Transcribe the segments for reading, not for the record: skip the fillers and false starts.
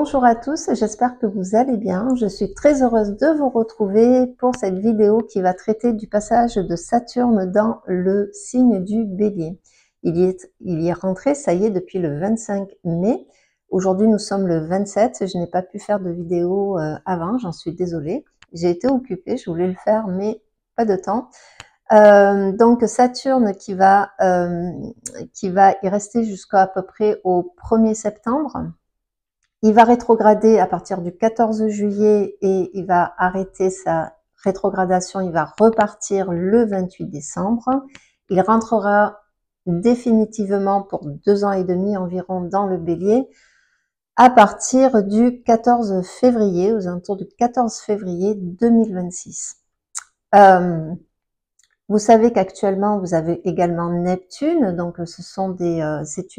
Bonjour à tous, j'espère que vous allez bien. Je suis très heureuse de vous retrouver pour cette vidéo qui va traiter du passage de Saturne dans le signe du Bélier. Il y est rentré, ça y est, depuis le 25 mai. Aujourd'hui, nous sommes le 27. Je n'ai pas pu faire de vidéo avant, j'en suis désolée. J'ai été occupée, je voulais le faire, mais pas de temps. Donc Saturne qui va y rester jusqu'à à peu près au 1er septembre. Il va rétrograder à partir du 14 juillet et il va arrêter sa rétrogradation, il va repartir le 28 décembre. Il rentrera définitivement pour 2 ans et demi environ dans le Bélier à partir du 14 février, aux alentours du 14 février 2026. Vous savez qu'actuellement vous avez également Neptune, donc ce sont c'est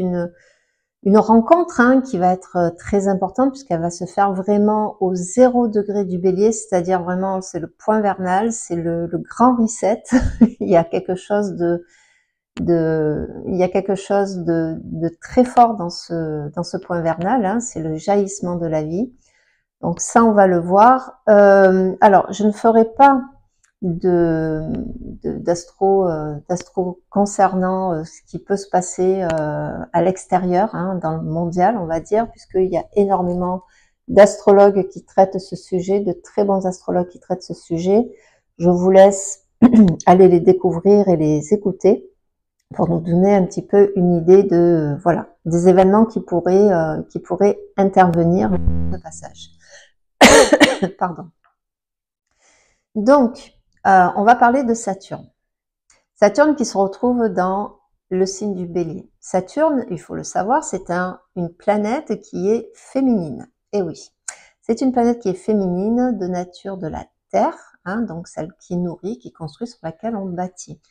une rencontre qui va être très importante puisqu'elle va se faire vraiment au 0 degré du Bélier, c'est-à-dire vraiment c'est le point vernal, c'est le grand reset. Il y a quelque chose de très fort dans ce point vernal, c'est le jaillissement de la vie. Donc ça on va le voir. Alors je ne ferai pas d'astro concernant ce qui peut se passer à l'extérieur, dans le mondial, on va dire, puisqu'il y a énormément d'astrologues qui traitent ce sujet, de très bons astrologues qui traitent ce sujet. Je vous laisse aller les découvrir et les écouter pour nous donner un petit peu une idée de des événements qui pourraient intervenir de passage. Pardon. Donc on va parler de Saturne. Saturne qui se retrouve dans le signe du Bélier. Saturne, il faut le savoir, c'est une planète qui est féminine. Et oui, c'est une planète qui est féminine de nature de la Terre, donc celle qui nourrit, qui construit, sur laquelle on bâtit.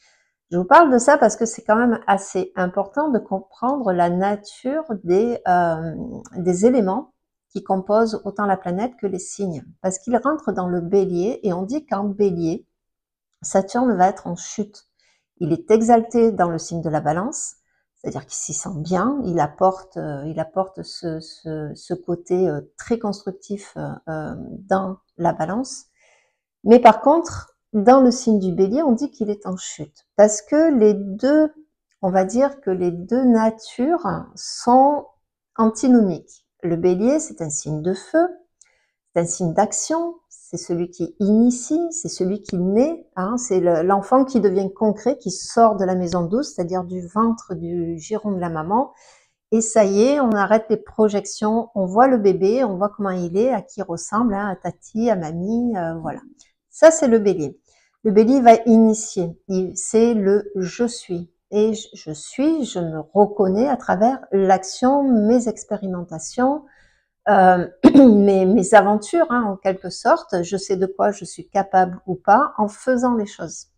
Je vous parle de ça parce que c'est quand même assez important de comprendre la nature des éléments qui composent autant la planète que les signes. Parce qu'ils rentrent dans le Bélier et on dit qu'en Bélier, Saturne va être en chute. Il est exalté dans le signe de la Balance, c'est-à-dire qu'il s'y sent bien, il apporte ce côté très constructif dans la Balance. Mais par contre, dans le signe du Bélier, on dit qu'il est en chute. Parce que on va dire que les deux natures sont antinomiques. Le Bélier, c'est un signe de feu, c'est un signe d'action, c'est celui qui initie, c'est celui qui naît, c'est l'enfant qui devient concret, qui sort de la maison douce, c'est-à-dire du ventre, du giron de la maman, et ça y est, on arrête les projections, on voit le bébé, on voit comment il est, à qui il ressemble, à tati, à mamie, voilà. Ça, c'est le Bélier. Le Bélier va initier, c'est le « je suis ». Et je suis, je me reconnais à travers l'action, mes expérimentations, mes aventures, en quelque sorte. Je sais de quoi je suis capable ou pas en faisant les choses.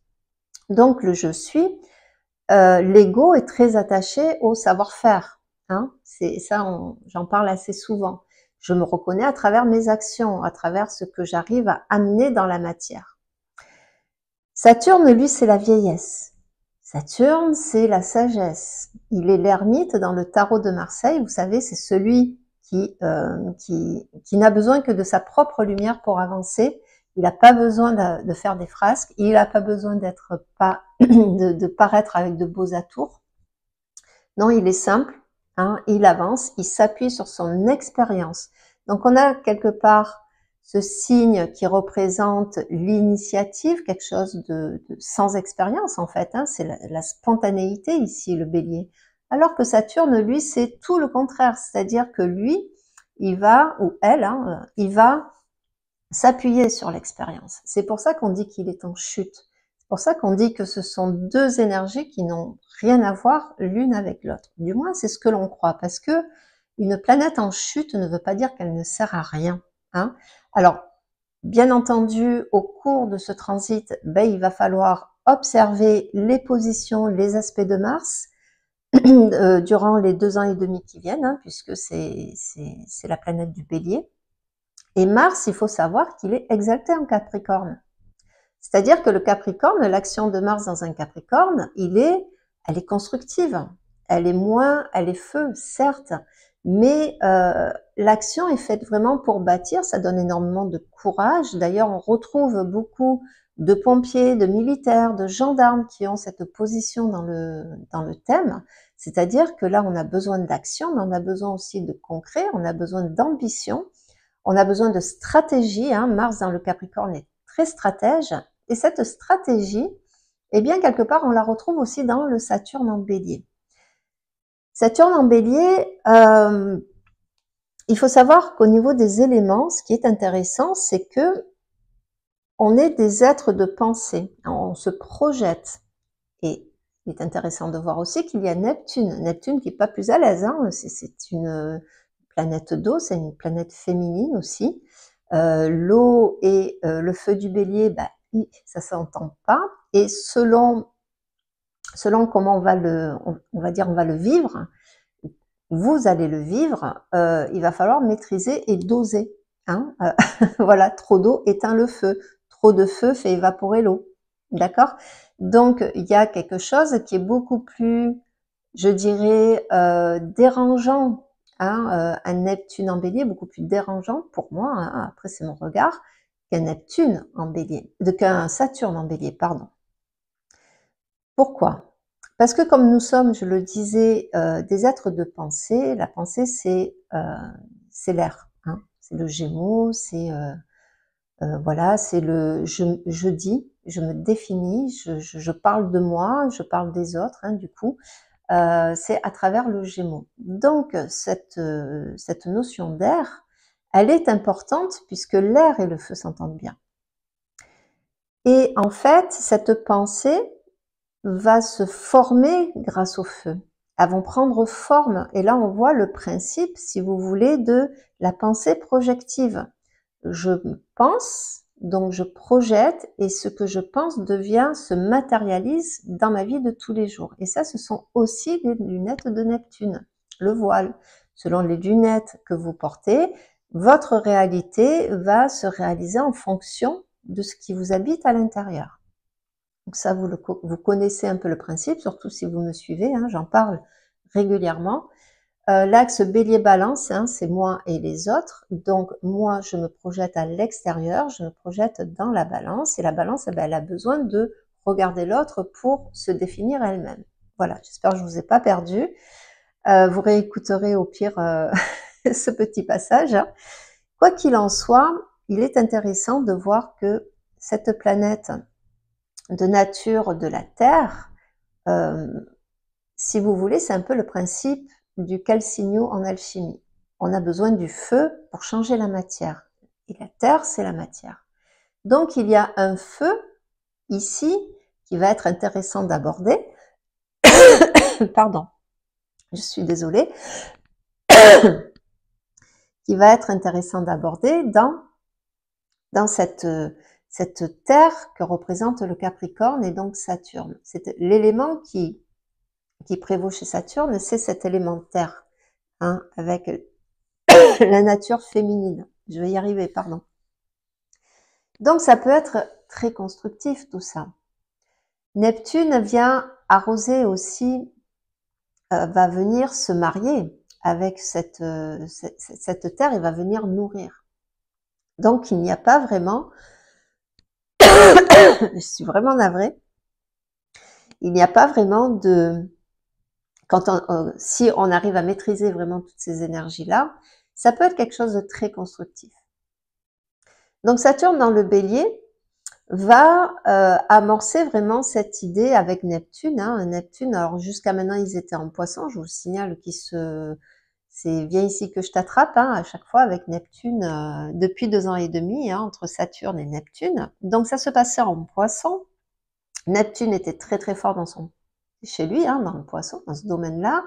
Donc le je suis, l'ego est très attaché au savoir-faire. C'est ça, j'en parle assez souvent. Je me reconnais à travers mes actions, à travers ce que j'arrive à amener dans la matière. Saturne, lui, c'est la vieillesse. Saturne, c'est la sagesse. Il est l'ermite dans le tarot de Marseille. Vous savez, c'est celui qui n'a besoin que de sa propre lumière pour avancer. Il n'a pas besoin de faire des frasques. Il n'a pas besoin de paraître avec de beaux atours. Non, il est simple. Il avance. Il s'appuie sur son expérience. Donc, on a quelque part ce signe qui représente l'initiative, quelque chose de sans expérience en fait. C'est la spontanéité ici, le Bélier. Alors que Saturne, lui, c'est tout le contraire. C'est-à-dire que lui, il va, ou elle, il va s'appuyer sur l'expérience. C'est pour ça qu'on dit qu'il est en chute. C'est pour ça qu'on dit que ce sont deux énergies qui n'ont rien à voir l'une avec l'autre. Du moins, c'est ce que l'on croit. Parce que une planète en chute ne veut pas dire qu'elle ne sert à rien. Alors, bien entendu, au cours de ce transit, il va falloir observer les positions, les aspects de Mars durant les 2 ans et demi qui viennent, puisque c'est la planète du Bélier. Et Mars, il faut savoir qu'il est exalté en Capricorne. C'est-à-dire que le Capricorne, l'action de Mars dans un Capricorne, elle est constructive. Elle est feu, certes, mais l'action est faite vraiment pour bâtir, ça donne énormément de courage. D'ailleurs, on retrouve beaucoup de pompiers, de militaires, de gendarmes qui ont cette position dans le thème, c'est-à-dire que là, on a besoin d'action, mais on a besoin aussi de concret, on a besoin d'ambition, on a besoin de stratégie. Hein. Mars dans le Capricorne est très stratège, et cette stratégie, eh bien, quelque part, on la retrouve aussi dans le Saturne en Bélier. Saturne en Bélier, il faut savoir qu'au niveau des éléments, ce qui est intéressant, c'est que on est des êtres de pensée, on se projette. Et il est intéressant de voir aussi qu'il y a Neptune. Neptune qui est pas plus à l'aise, hein. C'est une planète d'eau, c'est une planète féminine aussi. L'eau et le feu du Bélier, bah, ça s'entend pas. Et selon comment on va le vivre, vous allez le vivre, il va falloir maîtriser et doser. Hein. Voilà, trop d'eau éteint le feu, trop de feu fait évaporer l'eau. D'accord? Donc, il y a quelque chose qui est beaucoup plus, je dirais, dérangeant. Hein, un Neptune en Bélier, beaucoup plus dérangeant pour moi, hein, après c'est mon regard, qu'un Neptune en Bélier, qu'un Saturne en Bélier, pardon. Pourquoi? Parce que comme nous sommes, je le disais, des êtres de pensée, la pensée c'est l'air, hein, c'est le Gémeaux, c'est voilà, c'est le je dis, je me définis, je parle de moi, je parle des autres, hein, du coup, c'est à travers le Gémeaux. Donc cette notion d'air, elle est importante puisque l'air et le feu s'entendent bien. Et en fait, cette pensée va se former grâce au feu. Elles vont prendre forme. Et là, on voit le principe, si vous voulez, de la pensée projective. Je pense, donc je projette, et ce que je pense se matérialise dans ma vie de tous les jours. Et ça, ce sont aussi les lunettes de Neptune, le voile. Selon les lunettes que vous portez, votre réalité va se réaliser en fonction de ce qui vous habite à l'intérieur. Donc ça, vous connaissez un peu le principe, surtout si vous me suivez, hein, j'en parle régulièrement. L'axe Bélier-Balance, hein, c'est moi et les autres. Donc moi, je me projette à l'extérieur, je me projette dans la Balance. Et la Balance, eh ben, elle a besoin de regarder l'autre pour se définir elle-même. Voilà, j'espère que je vous ai pas perdu. Vous réécouterez au pire ce petit passage. Hein. Quoi qu'il en soit, il est intéressant de voir que cette planète de nature de la Terre, si vous voulez, c'est un peu le principe du calcigno en alchimie. On a besoin du feu pour changer la matière. Et la terre, c'est la matière. Donc, il y a un feu ici qui va être intéressant d'aborder. Pardon, je suis désolée. Qui va être intéressant d'aborder dans cette terre que représente le Capricorne et donc Saturne. C'est l'élément qui prévaut chez Saturne, c'est cet élément terre, hein, avec la nature féminine. Je vais y arriver, pardon. Donc ça peut être très constructif tout ça. Neptune vient arroser aussi, va venir se marier avec cette terre et va venir nourrir. Donc il n'y a pas vraiment, je suis vraiment navrée, il n'y a pas vraiment de, si on arrive à maîtriser vraiment toutes ces énergies-là, ça peut être quelque chose de très constructif. Donc Saturne dans le Bélier va amorcer vraiment cette idée avec Neptune. Hein. Neptune, alors jusqu'à maintenant ils étaient en Poisson, je vous signale c'est viens ici que je t'attrape, hein, à chaque fois avec Neptune, depuis 2 ans et demi, hein, entre Saturne et Neptune. Donc ça se passait en Poisson. Neptune était très très fort chez lui, hein, dans le Poisson, dans ce domaine-là.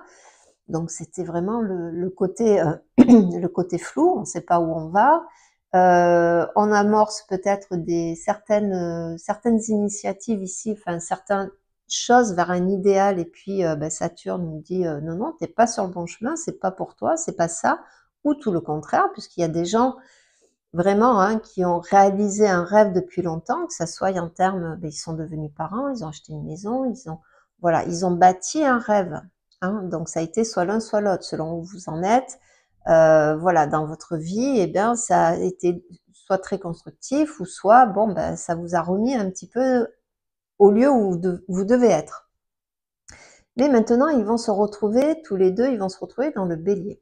Donc c'était vraiment le côté le côté flou, on ne sait pas où on va. On amorce peut-être certaines initiatives ici, enfin certaines choses vers un idéal, et puis Saturne nous dit non non, t'es pas sur le bon chemin, c'est pas pour toi, c'est pas ça, ou tout le contraire, puisqu'il y a des gens vraiment hein, qui ont réalisé un rêve depuis longtemps, que ça soit en termes, ils sont devenus parents, ils ont acheté une maison, ils ont bâti un rêve. hein. Donc ça a été soit l'un soit l'autre, selon où vous en êtes. Voilà, dans votre vie, eh bien, ça a été soit très constructif ou soit, bon, ben, ça vous a remis un petit peu au lieu où vous devez être. Mais maintenant, ils vont se retrouver, tous les deux, ils vont se retrouver dans le bélier.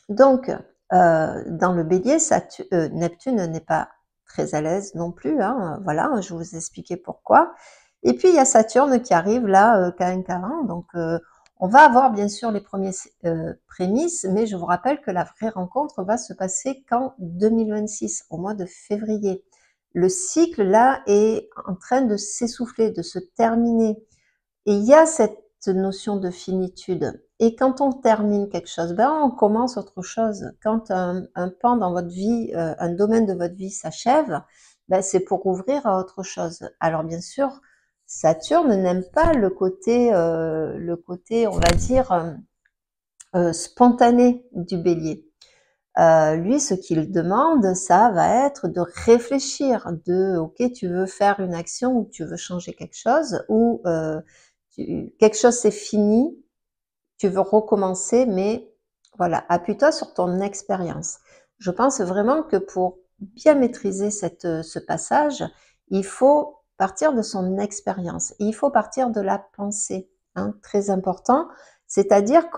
Donc, dans le bélier, Neptune n'est pas très à l'aise non plus, hein, voilà, je vais vous expliquer pourquoi. Et puis, il y a Saturne qui arrive là, K1, donc on va avoir bien sûr les premiers prémices, mais je vous rappelle que la vraie rencontre va se passer qu'en 2026, au mois de février. Le cycle, là, est en train de s'essouffler, de se terminer. Et il y a cette notion de finitude. Et quand on termine quelque chose, ben on commence autre chose. Quand un pan dans votre vie, un domaine de votre vie s'achève, ben c'est pour ouvrir à autre chose. Alors bien sûr, Saturne n'aime pas le côté, on va dire, spontané du bélier. Lui, ce qu'il demande, ça va être de réfléchir, ok, tu veux faire une action ou tu veux changer quelque chose, ou quelque chose c'est fini, tu veux recommencer, mais voilà, appuie-toi sur ton expérience. Je pense vraiment que pour bien maîtriser ce passage, il faut partir de son expérience. Il faut partir de la pensée, hein, très important. C'est-à-dire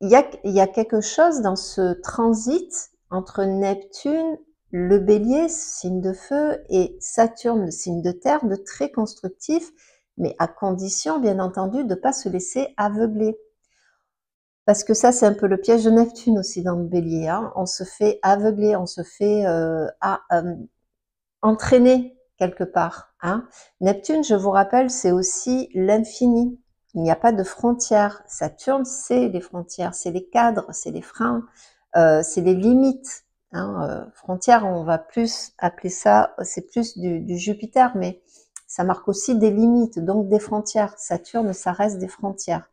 il y a quelque chose dans ce transit entre Neptune, le bélier, signe de feu, et Saturne, le signe de terre, de très constructif, mais à condition, bien entendu, de ne pas se laisser aveugler. Parce que ça, c'est un peu le piège de Neptune aussi dans le bélier. Hein. On se fait aveugler, on se fait entraîner quelque part. Hein. Neptune, je vous rappelle, c'est aussi l'infini. Il n'y a pas de frontières. Saturne, c'est les frontières, c'est les cadres, c'est les freins, c'est les limites. Hein. Frontières, on va plus appeler ça, c'est plus du Jupiter, mais ça marque aussi des limites, donc des frontières. Saturne, ça reste des frontières.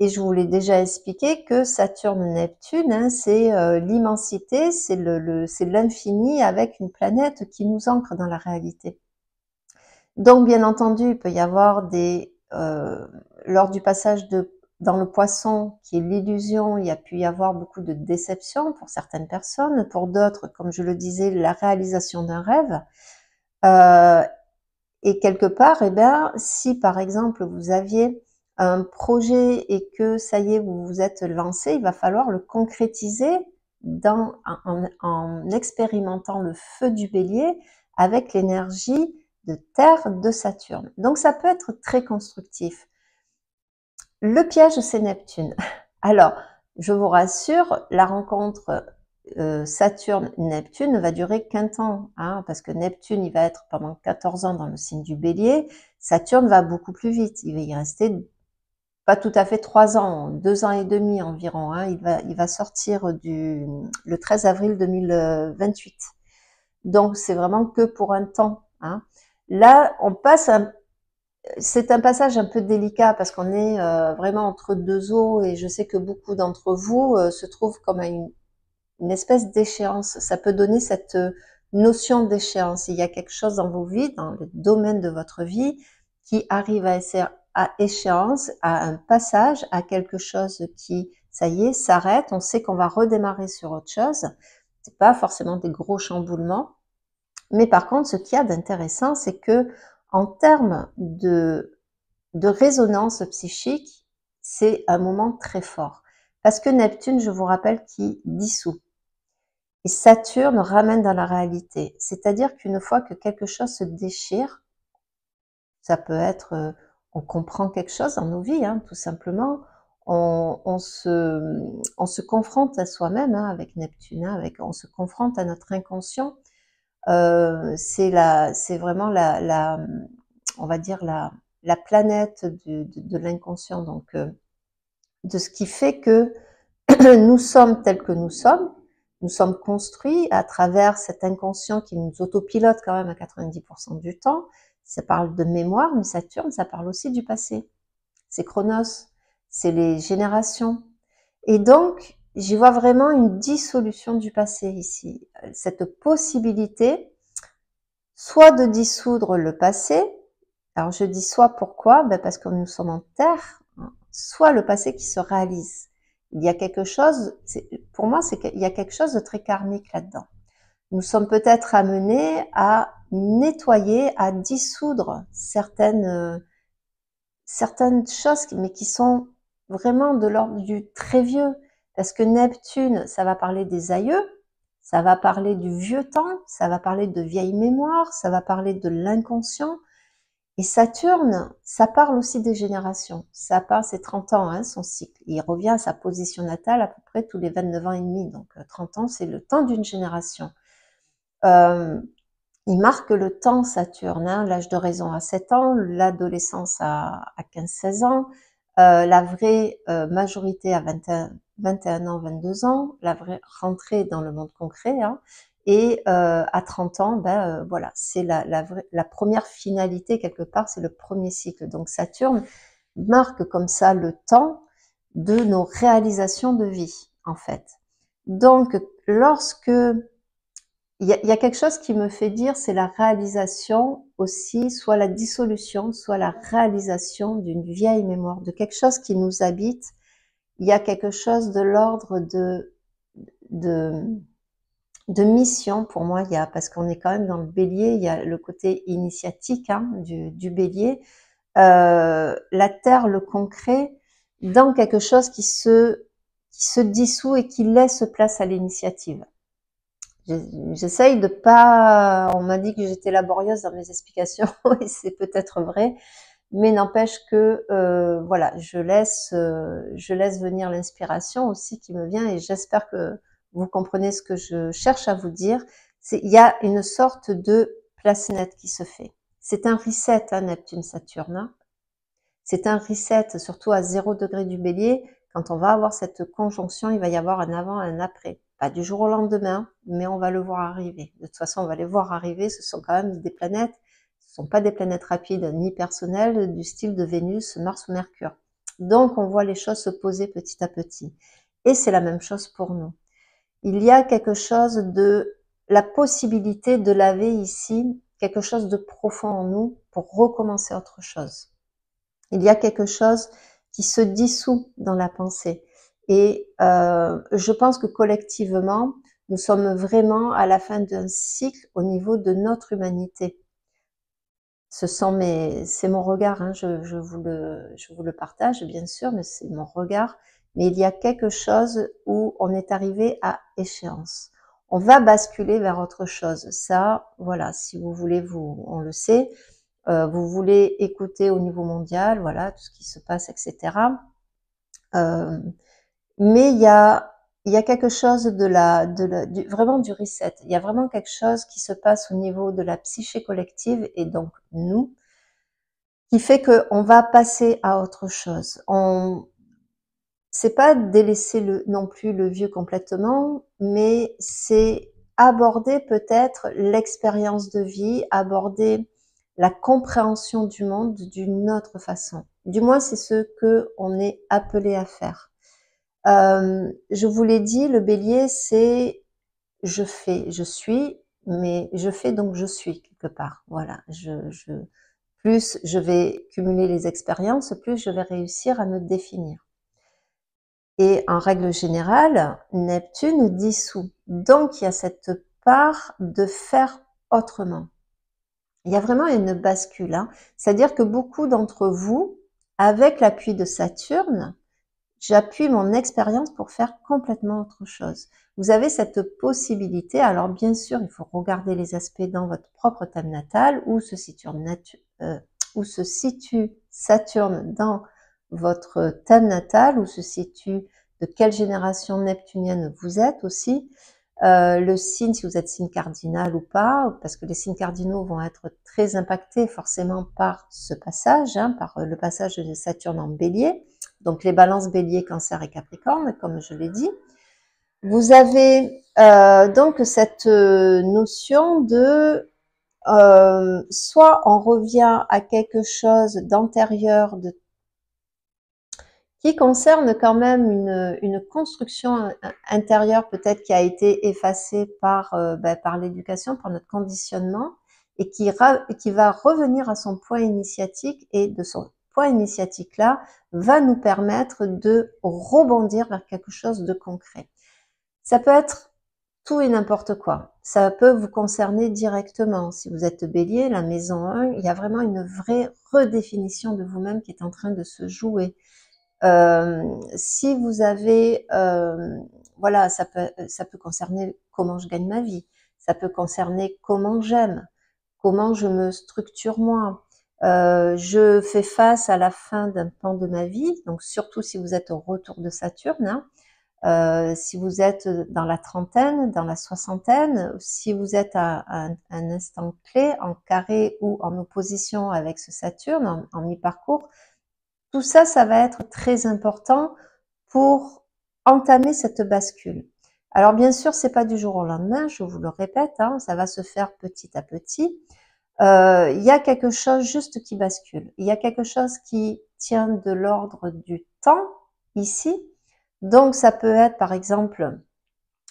Et je vous l'ai déjà expliqué que Saturne-Neptune, hein, c'est l'immensité, c'est l'infini avec une planète qui nous ancre dans la réalité. Donc, bien entendu, il peut y avoir lors du passage dans le poisson, qui est l'illusion, il y a pu y avoir beaucoup de déceptions pour certaines personnes, pour d'autres, comme je le disais, la réalisation d'un rêve. Et quelque part, eh bien, si par exemple vous aviez un projet et que ça y est, vous vous êtes lancé, il va falloir le concrétiser en expérimentant le feu du bélier avec l'énergie de terre de Saturne. Donc ça peut être très constructif. Le piège, c'est Neptune. Alors, je vous rassure, la rencontre Saturne-Neptune ne va durer qu'un temps, hein, parce que Neptune, il va être pendant 14 ans dans le signe du bélier. Saturne va beaucoup plus vite. Il va y rester pas tout à fait 3 ans, 2 ans et demi environ. Hein. Il va sortir le 13 avril 2028. Donc, c'est vraiment que pour un temps. Hein. Là, c'est un passage un peu délicat parce qu'on est vraiment entre deux eaux et je sais que beaucoup d'entre vous se trouvent comme à une espèce d'échéance. Ça peut donner cette notion d'échéance. Il y a quelque chose dans vos vies, dans le domaine de votre vie, qui arrive à échéance, à un passage, à quelque chose qui, ça y est, s'arrête. On sait qu'on va redémarrer sur autre chose. C'est pas forcément des gros chamboulements. Mais par contre, ce qu'il y a d'intéressant, c'est que en termes de résonance psychique, c'est un moment très fort. Parce que Neptune, je vous rappelle, qui dissout. Et Saturne ramène dans la réalité. C'est-à-dire qu'une fois que quelque chose se déchire, ça peut être, on comprend quelque chose dans nos vies, hein, tout simplement. On se confronte à soi-même hein, avec Neptune, hein, on se confronte à notre inconscient. C'est vraiment on va dire la planète de l'inconscient, donc de ce qui fait que nous sommes tels que nous sommes construits à travers cet inconscient qui nous autopilote quand même à 90% du temps. Ça parle de mémoire, mais Saturne, ça parle aussi du passé. C'est Chronos, c'est les générations. Et donc, j'y vois vraiment une dissolution du passé ici. Cette possibilité, soit de dissoudre le passé, Alors je dis soit, pourquoi? Ben parce que nous sommes en terre, soit le passé qui se réalise. Il y a quelque chose, pour moi, c'est qu'il y a quelque chose de très karmique là-dedans. Nous sommes peut-être amenés à nettoyer, à dissoudre certaines choses, mais qui sont vraiment de l'ordre du très vieux. Parce que Neptune, ça va parler des aïeux, ça va parler du vieux temps, ça va parler de vieilles mémoires, ça va parler de l'inconscient. Et Saturne, ça parle aussi des générations. Ça parle, c'est 30 ans, hein, son cycle. Il revient à sa position natale à peu près tous les 29 ans et demi. Donc 30 ans, c'est le temps d'une génération. Il marque le temps, Saturne, hein, l'âge de raison à 7 ans, l'adolescence à 15-16 ans, la vraie majorité à 21 ans, 22 ans, la vraie rentrée dans le monde concret, hein, et à 30 ans, voilà, c'est la première finalité quelque part, c'est le premier cycle. Donc Saturne marque comme ça le temps de nos réalisations de vie, en fait. Donc, lorsque il y a quelque chose qui me fait dire, c'est la réalisation aussi, soit la dissolution, soit la réalisation d'une vieille mémoire, de quelque chose qui nous habite. Il y a quelque chose de l'ordre de mission pour moi. Parce qu'on est quand même dans le bélier, il y a le côté initiatique, hein, du bélier. La terre, le concret, dans quelque chose qui se dissout et qui laisse place à l'initiative. J'essaye de pas, on m'a dit que j'étais laborieuse dans mes explications et c'est peut-être vrai, mais n'empêche que voilà, je laisse venir l'inspiration aussi qui me vient et j'espère que vous comprenez ce que je cherche à vous dire. Il y a une sorte de place nette qui se fait. C'est un reset, hein, Neptune-Saturne. Hein. C'est un reset, surtout à 0 degré du bélier. Quand on va avoir cette conjonction, il va y avoir un avant et un après. Pas du jour au lendemain, mais on va le voir arriver. De toute façon, on va les voir arriver. Ce sont quand même des planètes. Ce ne sont pas des planètes rapides ni personnelles du style de Vénus, Mars ou Mercure. Donc, on voit les choses se poser petit à petit. Et c'est la même chose pour nous. Il y a quelque chose de la possibilité de laver ici quelque chose de profond en nous pour recommencer autre chose. Il y a quelque chose qui se dissout dans la pensée. Et je pense que collectivement, nous sommes vraiment à la fin d'un cycle au niveau de notre humanité. C'est mon regard, hein, je vous le partage bien sûr, mais c'est mon regard. Mais il y a quelque chose où on est arrivé à échéance. On va basculer vers autre chose. Ça, voilà, si vous voulez, on le sait. Vous voulez écouter au niveau mondial, voilà, tout ce qui se passe, etc. Mais il y a quelque chose vraiment du reset. Il y a vraiment quelque chose qui se passe au niveau de la psyché collective et donc nous, qui fait qu'on va passer à autre chose. C'est pas délaisser non plus le vieux complètement, mais c'est aborder peut-être l'expérience de vie, aborder la compréhension du monde d'une autre façon. Du moins, c'est ce que on est appelé à faire. Je vous l'ai dit, le bélier, c'est je fais, je suis, mais je fais donc je suis quelque part. Voilà, plus je vais cumuler les expériences, plus je vais réussir à me définir. Et en règle générale, Neptune dissout. Donc, il y a cette part de faire autrement. Il y a vraiment une bascule. Hein. C'est-à-dire que beaucoup d'entre vous, avec l'appui de Saturne, j'appuie mon expérience pour faire complètement autre chose. Vous avez cette possibilité. Alors, bien sûr, il faut regarder les aspects dans votre propre thème natal, où se situe Saturne dans votre thème natal, où se situe de quelle génération neptunienne vous êtes aussi, le signe, si vous êtes signe cardinal ou pas, parce que les signes cardinaux vont être très impactés forcément par ce passage, hein, par le passage de Saturne en bélier, donc les balances bélier, cancer et capricorne, comme je l'ai dit. Vous avez donc cette notion de soit on revient à quelque chose d'antérieur, qui concerne quand même une construction intérieure peut-être qui a été effacée par l'éducation, par notre conditionnement, et qui va revenir à son point initiatique, et de son point initiatique là va nous permettre de rebondir vers quelque chose de concret. Ça peut être tout et n'importe quoi. Ça peut vous concerner directement. Si vous êtes Bélier, la maison 1, il y a vraiment une vraie redéfinition de vous-même qui est en train de se jouer. Si vous avez, voilà, ça peut concerner comment je gagne ma vie, ça peut concerner comment j'aime, comment je me structure moi. Je fais face à la fin d'un pan de ma vie, donc surtout si vous êtes au retour de Saturne, hein. Si vous êtes dans la trentaine, dans la soixantaine, si vous êtes à un instant clé, en carré ou en opposition avec ce Saturne, en mi-parcours, tout ça, ça va être très important pour entamer cette bascule. Alors bien sûr, c'est pas du jour au lendemain, je vous le répète, hein, ça va se faire petit à petit. Il y a quelque chose juste qui bascule. Il y a quelque chose qui tient de l'ordre du temps ici. Donc ça peut être, par exemple,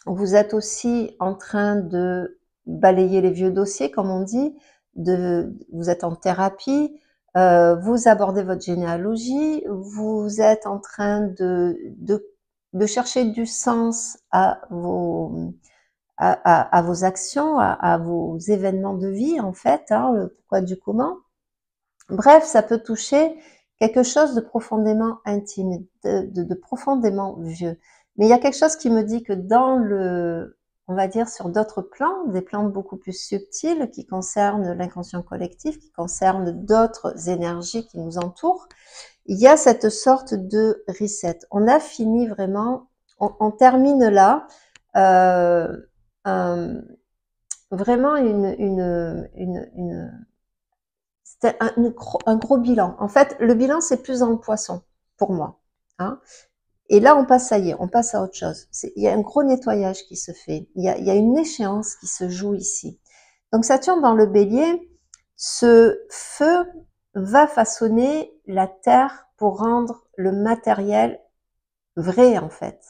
vous êtes aussi en train de balayer les vieux dossiers, comme on dit, vous êtes en thérapie, vous abordez votre généalogie, vous êtes en train de chercher du sens à vos actions, à vos événements de vie, en fait, hein, le pourquoi du comment. Bref, ça peut toucher quelque chose de profondément intime, de profondément vieux. Mais il y a quelque chose qui me dit que dans on va dire sur d'autres plans, des plans beaucoup plus subtils qui concernent l'inconscient collectif, qui concernent d'autres énergies qui nous entourent, il y a cette sorte de reset. On a fini vraiment, on termine là, vraiment c'était un gros bilan. En fait, le bilan, c'est plus dans le poisson, pour moi. Hein. Et là, on passe, ça y est, on passe à autre chose. Il y a un gros nettoyage qui se fait. Il y a une échéance qui se joue ici. Donc, Saturne dans le bélier, ce feu va façonner la terre pour rendre le matériel vrai, en fait.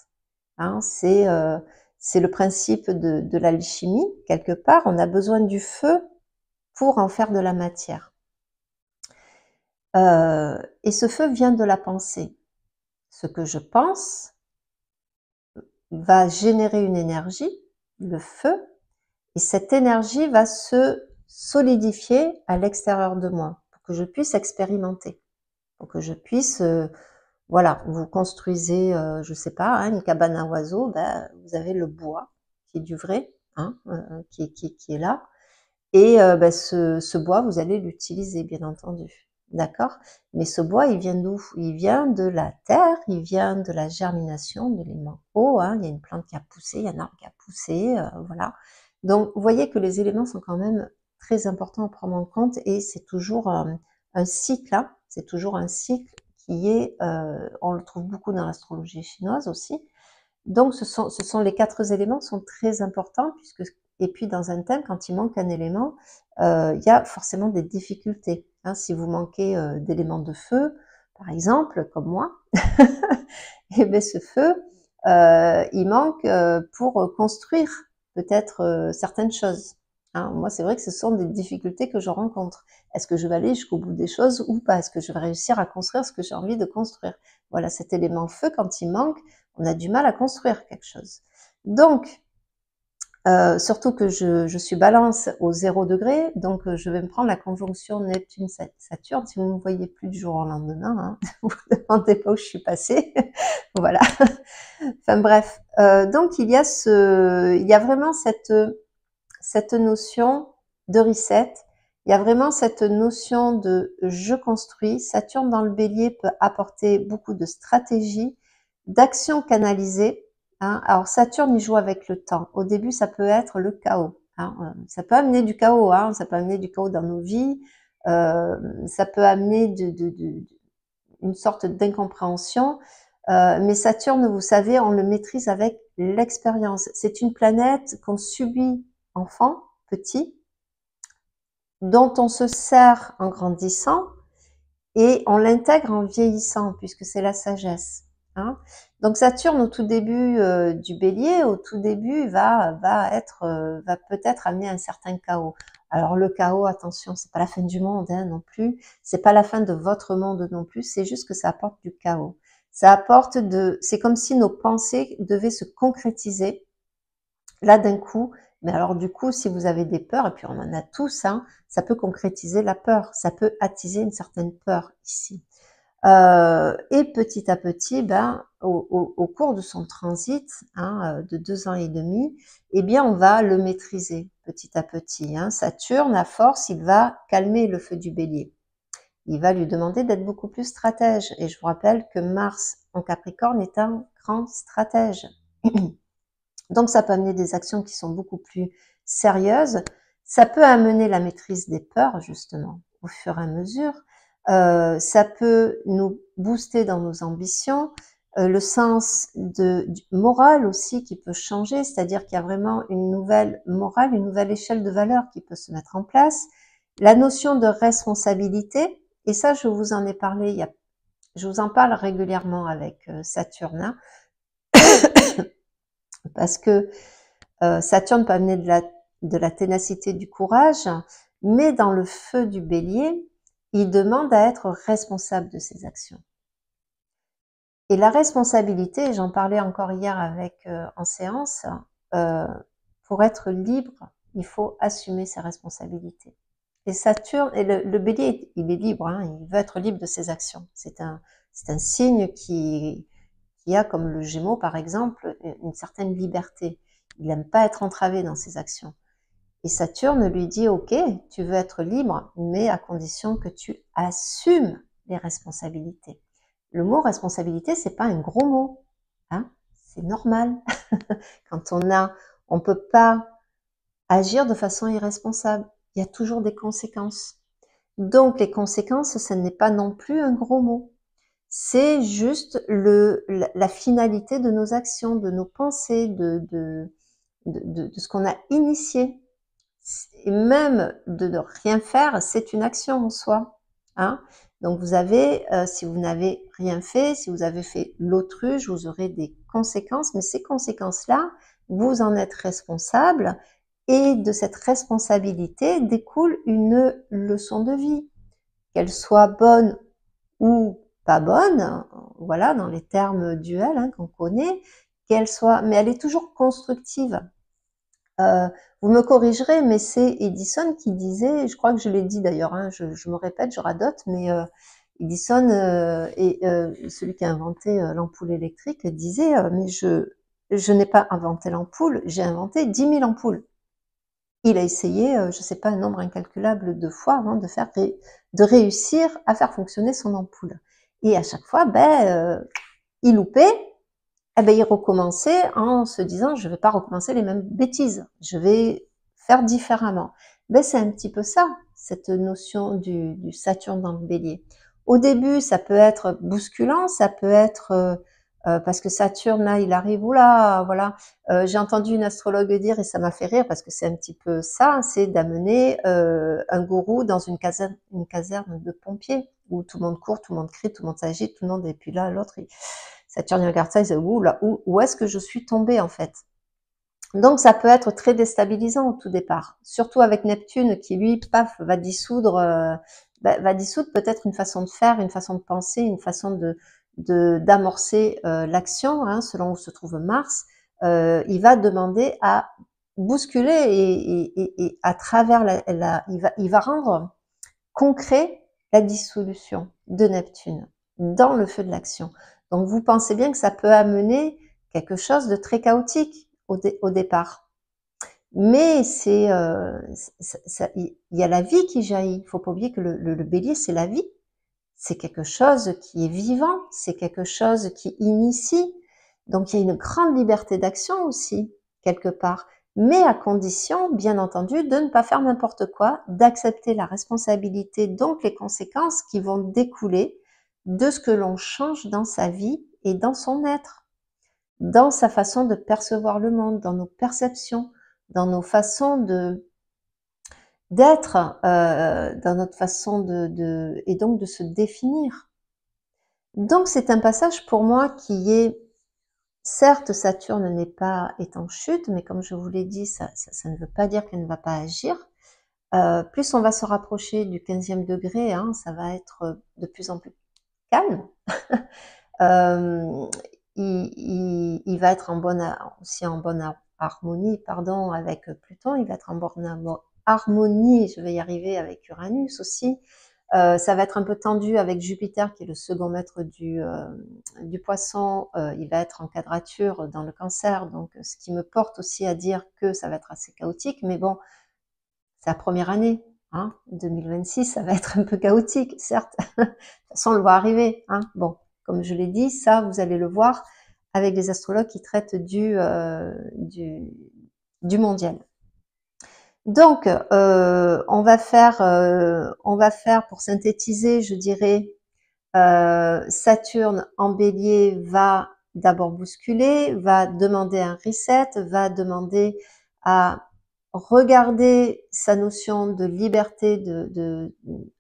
Hein, c'est le principe de l'alchimie, quelque part. On a besoin du feu pour en faire de la matière. Et ce feu vient de la pensée. Ce que je pense va générer une énergie, le feu, et cette énergie va se solidifier à l'extérieur de moi pour que je puisse expérimenter, pour que je puisse, voilà, vous construisez, je sais pas, hein, une cabane à oiseaux, ben, vous avez le bois qui est du vrai, hein, qui est là, et ben, ce bois, vous allez l'utiliser, bien entendu. D'accord? Mais ce bois, il vient d'où? Il vient de la terre, il vient de la germination de l'élément eau, hein. Il y a une plante qui a poussé, il y a un arbre qui a poussé, voilà. Donc, vous voyez que les éléments sont quand même très importants à prendre en compte, et c'est toujours un cycle, hein. C'est toujours un cycle qui est, on le trouve beaucoup dans l'astrologie chinoise aussi. Donc, ce sont les 4 éléments sont très importants, puisque, et puis dans un thème, quand il manque un élément, il y a forcément des difficultés. Hein, si vous manquez d'éléments de feu, par exemple, comme moi, et bien ce feu, il manque pour construire peut-être certaines choses. Hein, moi, c'est vrai que ce sont des difficultés que je rencontre. Est-ce que je vais aller jusqu'au bout des choses ou pas? Est-ce que je vais réussir à construire ce que j'ai envie de construire? Voilà, cet élément feu, quand il manque, on a du mal à construire quelque chose. Donc, surtout que je suis balance au 0 degré, donc je vais me prendre la conjonction Neptune-Saturne. Si vous ne me voyez plus du jour au lendemain, hein, vous ne demandez pas où je suis passée. Voilà. Enfin bref, donc il y a vraiment cette notion de reset. Il y a vraiment cette notion de je construis. Saturne dans le bélier peut apporter beaucoup de stratégie, d'action canalisée. Hein. Alors Saturne, il joue avec le temps. Au début, ça peut être le chaos. Hein. Ça peut amener du chaos. Hein. Ça peut amener du chaos dans nos vies. Ça peut amener une sorte d'incompréhension. Mais Saturne, vous savez, on le maîtrise avec l'expérience. C'est une planète qu'on subit enfant, petit, dont on se sert en grandissant, et on l'intègre en vieillissant, puisque c'est la sagesse. Hein. Donc Saturne, au tout début du bélier, au tout début, va peut-être amener un certain chaos. Alors le chaos, attention, c'est pas la fin du monde hein, non plus, c'est pas la fin de votre monde non plus, c'est juste que ça apporte du chaos. Ça apporte c'est comme si nos pensées devaient se concrétiser là d'un coup. Mais alors du coup, si vous avez des peurs, et puis on en a tous, hein, ça peut concrétiser la peur, ça peut attiser une certaine peur ici. Et petit à petit, ben, au cours de son transit hein, de 2 ans et demi, eh bien, on va le maîtriser petit à petit. Hein. Saturne, à force, il va calmer le feu du bélier. Il va lui demander d'être beaucoup plus stratège. Et je vous rappelle que Mars en Capricorne est un grand stratège. Donc, ça peut amener des actions qui sont beaucoup plus sérieuses. Ça peut amener la maîtrise des peurs, justement, au fur et à mesure. Ça peut nous booster dans nos ambitions. Le sens du moral aussi qui peut changer, c'est-à-dire qu'il y a vraiment une nouvelle morale, une nouvelle échelle de valeurs qui peut se mettre en place. La notion de responsabilité, et ça, je vous en ai parlé, je vous en parle régulièrement avec Saturne, hein, parce que Saturne peut amener de la ténacité, du courage, mais dans le feu du bélier, il demande à être responsable de ses actions. Et la responsabilité, j'en parlais encore hier avec en séance, pour être libre, il faut assumer ses responsabilités. Et Saturne, et le bélier, il est libre, hein, il veut être libre de ses actions. C'est un signe qui a, comme le Gémeaux par exemple, une certaine liberté. Il n'aime pas être entravé dans ses actions. Et Saturne lui dit, ok, tu veux être libre, mais à condition que tu assumes les responsabilités. Le mot responsabilité, c'est pas un gros mot, hein, c'est normal. Quand on peut pas agir de façon irresponsable. Il y a toujours des conséquences. Donc les conséquences, ce n'est pas non plus un gros mot. C'est juste la finalité de nos actions, de nos pensées, de ce qu'on a initié. Et même de ne rien faire, c'est une action en soi. Hein. Donc vous avez, si vous n'avez rien fait, si vous avez fait l'autruche, vous aurez des conséquences, mais ces conséquences-là, vous en êtes responsable, et de cette responsabilité découle une leçon de vie, qu'elle soit bonne ou pas bonne, voilà, dans les termes duels hein, qu'on connaît, qu'elle soit, mais elle est toujours constructive. Vous me corrigerez, mais c'est Edison qui disait, je crois que je l'ai dit d'ailleurs, hein, je me répète, je radote, mais Edison celui qui a inventé l'ampoule électrique disait mais je n'ai pas inventé l'ampoule, j'ai inventé 10 000 ampoules. Il a essayé, je ne sais pas, un nombre incalculable de fois avant de réussir à faire fonctionner son ampoule. Et à chaque fois, il loupait, il recommençait en se disant, je ne vais pas recommencer les mêmes bêtises, je vais faire différemment. C'est un petit peu ça, cette notion du Saturne dans le bélier. Au début, ça peut être bousculant, ça peut être parce que Saturne, là, il arrive, oula, voilà. J'ai entendu une astrologue dire, et ça m'a fait rire, parce que c'est un petit peu ça, c'est d'amener un gourou dans une caserne de pompiers, où tout le monde court, tout le monde crie, tout le monde s'agite, tout le monde, et puis là, l'autre, Saturne il regarde ça, il dit, où est-ce que je suis tombée, en fait? Donc, ça peut être très déstabilisant au tout départ. Surtout avec Neptune, qui, lui, paf, va dissoudre peut-être une façon de faire, une façon de penser, une façon d'amorcer l'action, hein, selon où se trouve Mars. Il va demander à bousculer et à travers il va rendre concret la dissolution de Neptune dans le feu de l'action. Donc vous pensez bien que ça peut amener quelque chose de très chaotique au départ. Mais il y a la vie qui jaillit. Il faut pas oublier que le bélier, c'est la vie. C'est quelque chose qui est vivant, c'est quelque chose qui initie. Donc il y a une grande liberté d'action aussi, quelque part. Mais à condition, bien entendu, de ne pas faire n'importe quoi, d'accepter la responsabilité, donc les conséquences qui vont découler de ce que l'on change dans sa vie et dans son être, dans sa façon de percevoir le monde, dans nos perceptions, dans nos façons d'être, dans notre façon et donc de se définir. Donc c'est un passage pour moi qui est, certes Saturne est en chute, mais comme je vous l'ai dit, ça ne veut pas dire qu'elle ne va pas agir. plus on va se rapprocher du 15e degré, hein, ça va être de plus en plus calme. Il va être aussi en bonne harmonie, pardon, avec Pluton. Il va être en bonne harmonie, je vais y arriver, avec Uranus aussi. Ça va être un peu tendu avec Jupiter, qui est le second maître du Poisson. Il va être en quadrature dans le Cancer, donc ce qui me porte aussi à dire que ça va être assez chaotique. Mais bon, c'est la première année, hein. 2026, ça va être un peu chaotique, certes. De toute façon, on le voit arriver, hein. Bon, comme je l'ai dit, ça, vous allez le voir avec les astrologues qui traitent du mondial. Donc, on va faire pour synthétiser, je dirais, Saturne en Bélier va d'abord bousculer, va demander un reset, va demander à regarder sa notion de liberté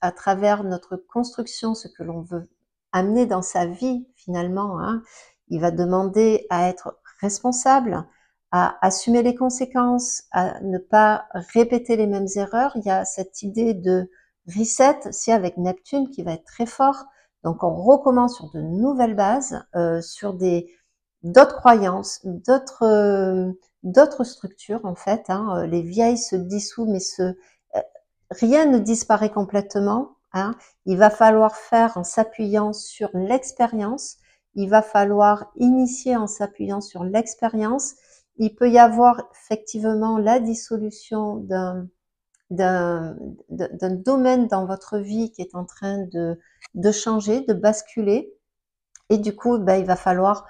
à travers notre construction, ce que l'on veut amener dans sa vie finalement, hein. Il va demander à être responsable, à assumer les conséquences, à ne pas répéter les mêmes erreurs. Il y a cette idée de reset aussi avec Neptune qui va être très fort. Donc on recommence sur de nouvelles bases, sur d'autres croyances, d'autres structures en fait, hein. Les vieilles se dissouent, mais rien ne disparaît complètement, hein. Il va falloir faire en s'appuyant sur l'expérience. Il va falloir initier en s'appuyant sur l'expérience. Il peut y avoir effectivement la dissolution d'un domaine dans votre vie qui est en train de changer, de basculer. Et du coup, ben, il va falloir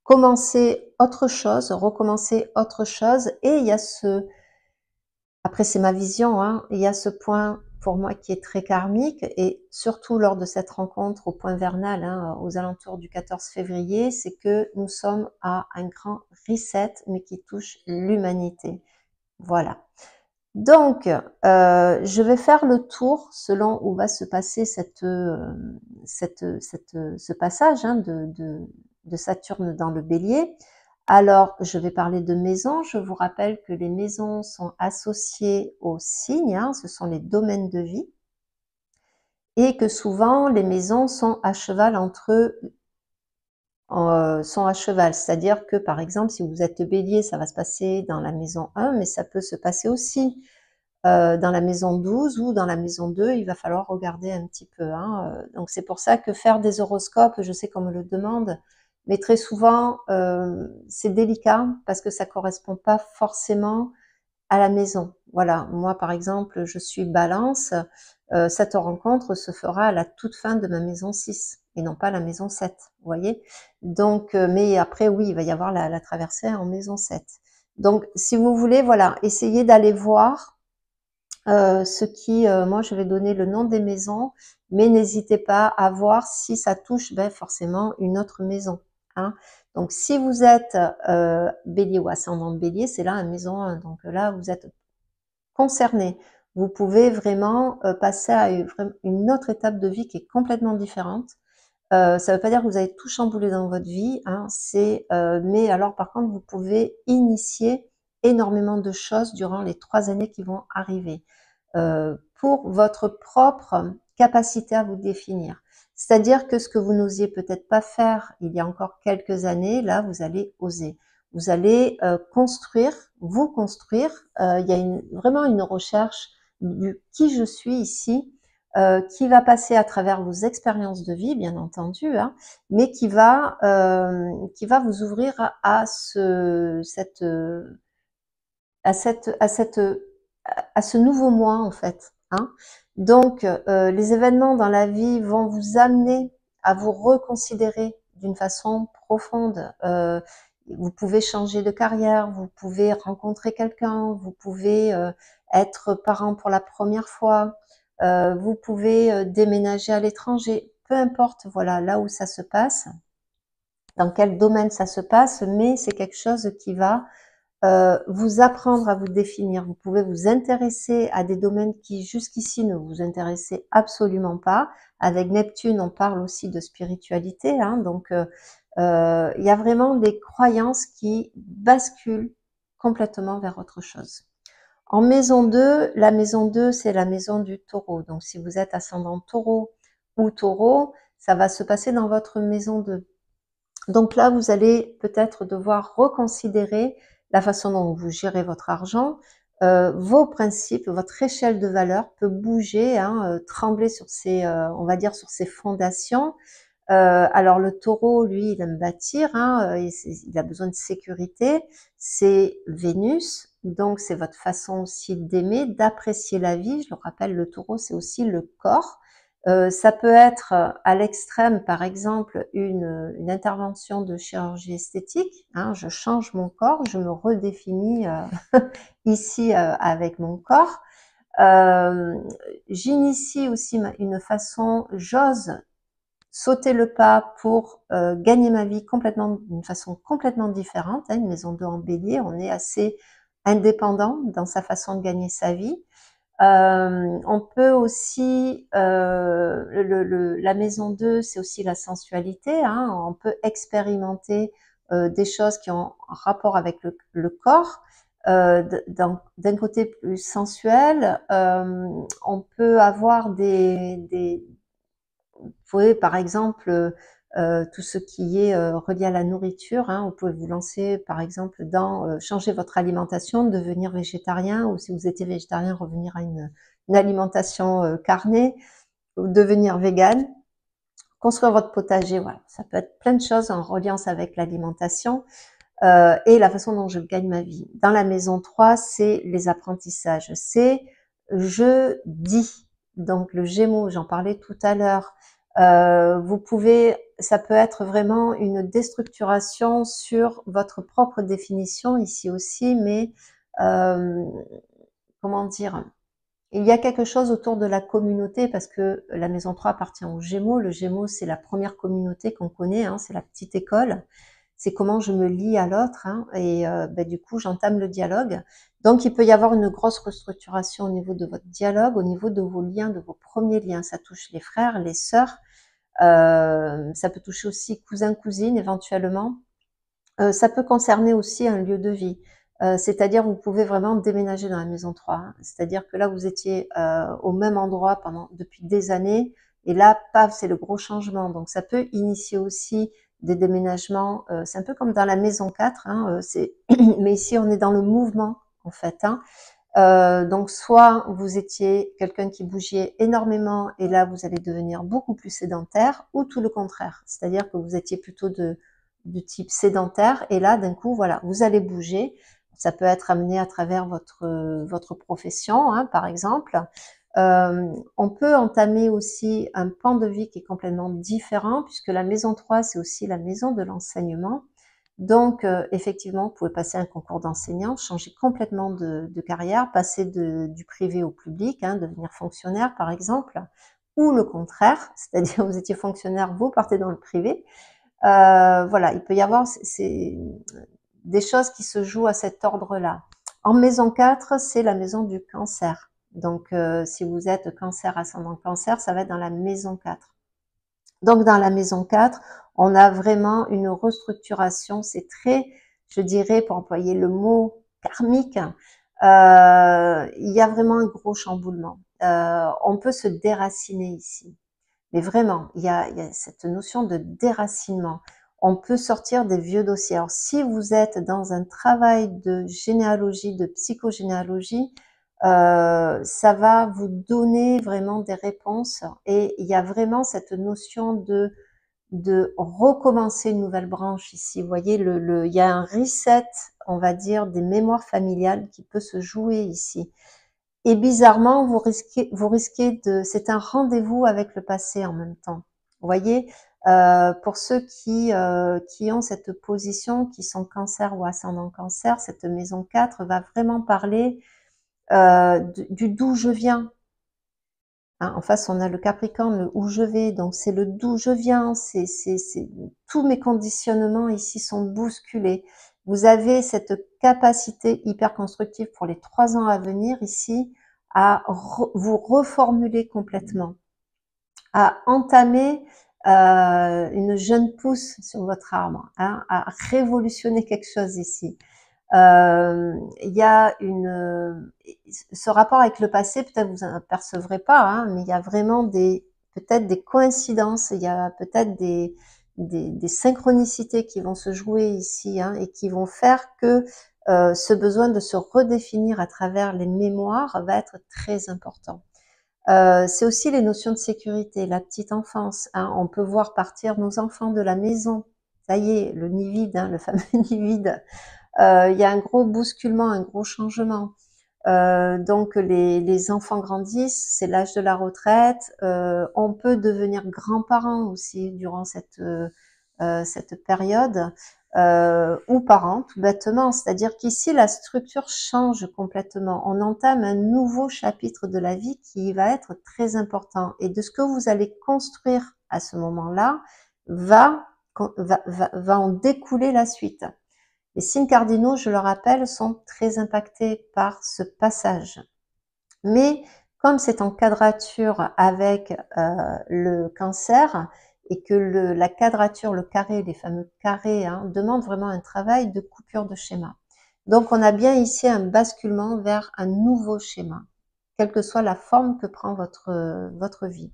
commencer autre chose, recommencer autre chose. Et il y a après c'est ma vision, hein, il y a ce point pour moi qui est très karmique, et surtout lors de cette rencontre au point vernal, hein, aux alentours du 14 février, c'est que nous sommes à un grand reset, mais qui touche l'humanité. Voilà. Donc, je vais faire le tour selon où va se passer ce passage, hein, de Saturne dans le Bélier. Alors, je vais parler de maisons. Je vous rappelle que les maisons sont associées aux signes, hein, ce sont les domaines de vie, et que souvent les maisons sont à cheval c'est-à-dire que par exemple, si vous êtes Bélier, ça va se passer dans la maison 1, mais ça peut se passer aussi dans la maison 12 ou dans la maison 2, il va falloir regarder un petit peu, hein. Donc c'est pour ça que faire des horoscopes, je sais qu'on me le demande, mais très souvent c'est délicat parce que ça correspond pas forcément à la maison. Voilà, moi par exemple, je suis Balance, cette rencontre se fera à la toute fin de ma maison 6 et non pas la maison 7, vous voyez. Donc, mais après oui, il va y avoir la traversée en maison 7. Donc si vous voulez, voilà, essayez d'aller voir moi je vais donner le nom des maisons, mais n'hésitez pas à voir si ça touche forcément une autre maison, hein. Donc si vous êtes Bélier ou ascendant Bélier, c'est là la maison 1, donc là vous êtes concerné. Vous pouvez vraiment passer à une autre étape de vie qui est complètement différente. Ça ne veut pas dire que vous allez tout chambouler dans votre vie, hein, mais alors par contre vous pouvez initier énormément de choses durant les 3 années qui vont arriver, pour votre propre capacité à vous définir. C'est-à-dire que ce que vous n'osiez peut-être pas faire il y a encore quelques années, là vous allez oser. Vous allez vous construire. Il y a vraiment une recherche du qui je suis ici, qui va passer à travers vos expériences de vie, bien entendu, hein, mais qui va vous ouvrir à ce nouveau moi en fait, hein. Donc les événements dans la vie vont vous amener à vous reconsidérer d'une façon profonde. Vous pouvez changer de carrière, vous pouvez rencontrer quelqu'un, vous pouvez être parent pour la première fois, vous pouvez déménager à l'étranger, peu importe, voilà, là où ça se passe, dans quel domaine ça se passe, mais c'est quelque chose qui va vous apprendre à vous définir. Vous pouvez vous intéresser à des domaines qui jusqu'ici ne vous intéressaient absolument pas. Avec Neptune, on parle aussi de spiritualité, hein, donc il y a vraiment des croyances qui basculent complètement vers autre chose. En maison 2, la maison 2, c'est la maison du taureau. Donc, si vous êtes ascendant taureau ou taureau, ça va se passer dans votre maison 2. Donc là, vous allez peut-être devoir reconsidérer la façon dont vous gérez votre argent, vos principes, votre échelle de valeur peut bouger, hein, trembler sur ses, on va dire sur ses fondations. Alors le taureau, lui, il aime bâtir, hein, il a besoin de sécurité. C'est Vénus, donc c'est votre façon aussi d'aimer, d'apprécier la vie. Je le rappelle, le taureau, c'est aussi le corps. Ça peut être à l'extrême, par exemple, une intervention de chirurgie esthétique. Hein, je change mon corps, je me redéfinis ici avec mon corps. J'initie aussi une façon, j'ose sauter le pas pour gagner ma vie complètement d'une façon complètement différente. Hein, une maison 2 en bélier, on est assez indépendant dans sa façon de gagner sa vie. On peut aussi, la maison 2, c'est aussi la sensualité. Hein, on peut expérimenter des choses qui ont rapport avec le corps. D'un côté plus sensuel, on peut avoir vous pouvez par exemple tout ce qui est relié à la nourriture, hein, vous pouvez vous lancer par exemple dans changer votre alimentation, devenir végétarien, ou si vous étiez végétarien, revenir à une alimentation carnée, ou devenir vegan, construire votre potager, voilà, ça peut être plein de choses en reliance avec l'alimentation et la façon dont je gagne ma vie. Dans la maison 3, c'est les apprentissages, c'est je dis, donc le Gémeaux, j'en parlais tout à l'heure, vous pouvez, ça peut être vraiment une déstructuration sur votre propre définition ici aussi, mais comment dire, il y a quelque chose autour de la communauté parce que la maison 3 appartient aux Gémeaux. Le Gémeaux, c'est la première communauté qu'on connaît, hein, c'est la petite école. C'est comment je me lie à l'autre, hein, et du coup, j'entame le dialogue. Donc, il peut y avoir une grosse restructuration au niveau de votre dialogue, au niveau de vos liens, de vos premiers liens. Ça touche les frères, les sœurs, ça peut toucher aussi cousins, cousines éventuellement. Ça peut concerner aussi un lieu de vie. C'est-à-dire vous pouvez vraiment déménager dans la maison 3. Hein. C'est-à-dire que là, vous étiez au même endroit depuis des années, et là, paf, c'est le gros changement. Donc, ça peut initier aussi des déménagements. C'est un peu comme dans la maison 4, hein, mais ici, on est dans le mouvement, en fait. Hein. Donc, soit vous étiez quelqu'un qui bougeait énormément, et là, vous allez devenir beaucoup plus sédentaire, ou tout le contraire. C'est-à-dire que vous étiez plutôt du type sédentaire, et là, d'un coup, voilà, vous allez bouger. Ça peut être amené à travers votre profession, hein, par exemple. On peut entamer aussi un pan de vie qui est complètement différent, puisque la maison 3, c'est aussi la maison de l'enseignement. Donc, effectivement, vous pouvez passer un concours d'enseignant, changer complètement de carrière, passer du privé au public, hein, devenir fonctionnaire, par exemple, ou le contraire, c'est-à-dire vous étiez fonctionnaire, vous partez dans le privé. Voilà, il peut y avoir des choses qui se jouent à cet ordre-là. En maison 4, c'est la maison du cancer. Donc, si vous êtes cancer, ascendant cancer, ça va être dans la maison 4. Donc, dans la maison 4, on a vraiment une restructuration. C'est très, je dirais, pour employer le mot karmique, il y a vraiment un gros chamboulement. On peut se déraciner ici. Mais vraiment, il y a cette notion de déracinement. On peut sortir des vieux dossiers. Alors, si vous êtes dans un travail de généalogie, de psychogénéalogie, ça va vous donner vraiment des réponses. Et il y a vraiment cette notion de recommencer une nouvelle branche ici. Vous voyez, il y a un reset, on va dire, des mémoires familiales qui peut se jouer ici. Et bizarrement, vous risquez c'est un rendez-vous avec le passé en même temps. Vous voyez, pour ceux qui ont cette position, qui sont cancer ou ascendant cancer, cette maison 4 va vraiment parler du d'où je viens. Hein, en face, on a le Capricorne, le où je vais, donc c'est le d'où je viens. Tous mes conditionnements ici sont bousculés. Vous avez cette capacité hyper constructive pour les 3 ans à venir ici à vous reformuler complètement, à entamer une jeune pousse sur votre arbre, hein, à révolutionner quelque chose ici. Il y a ce rapport avec le passé, peut-être vous en percevrez pas, hein, mais il y a vraiment peut-être des coïncidences, il y a peut-être des synchronicités qui vont se jouer ici, hein, et qui vont faire que ce besoin de se redéfinir à travers les mémoires va être très important. C'est aussi les notions de sécurité, la petite enfance, hein. On peut voir partir nos enfants de la maison. Ça y est, le nid vide, hein, le fameux nid vide. Il y a un gros bousculement, un gros changement. Donc les enfants grandissent, c'est l'âge de la retraite. On peut devenir grands-parents aussi durant cette période, ou parents tout bêtement. C'est-à-dire qu'ici la structure change complètement. On entame un nouveau chapitre de la vie qui va être très important. Et de ce que vous allez construire à ce moment-là va en découler la suite. Les signes cardinaux, je le rappelle, sont très impactés par ce passage. Mais comme c'est en quadrature avec le cancer, et que la quadrature, le carré, les fameux carrés, hein, demandent vraiment un travail de coupure de schéma. Donc on a bien ici un basculement vers un nouveau schéma, quelle que soit la forme que prend votre vie.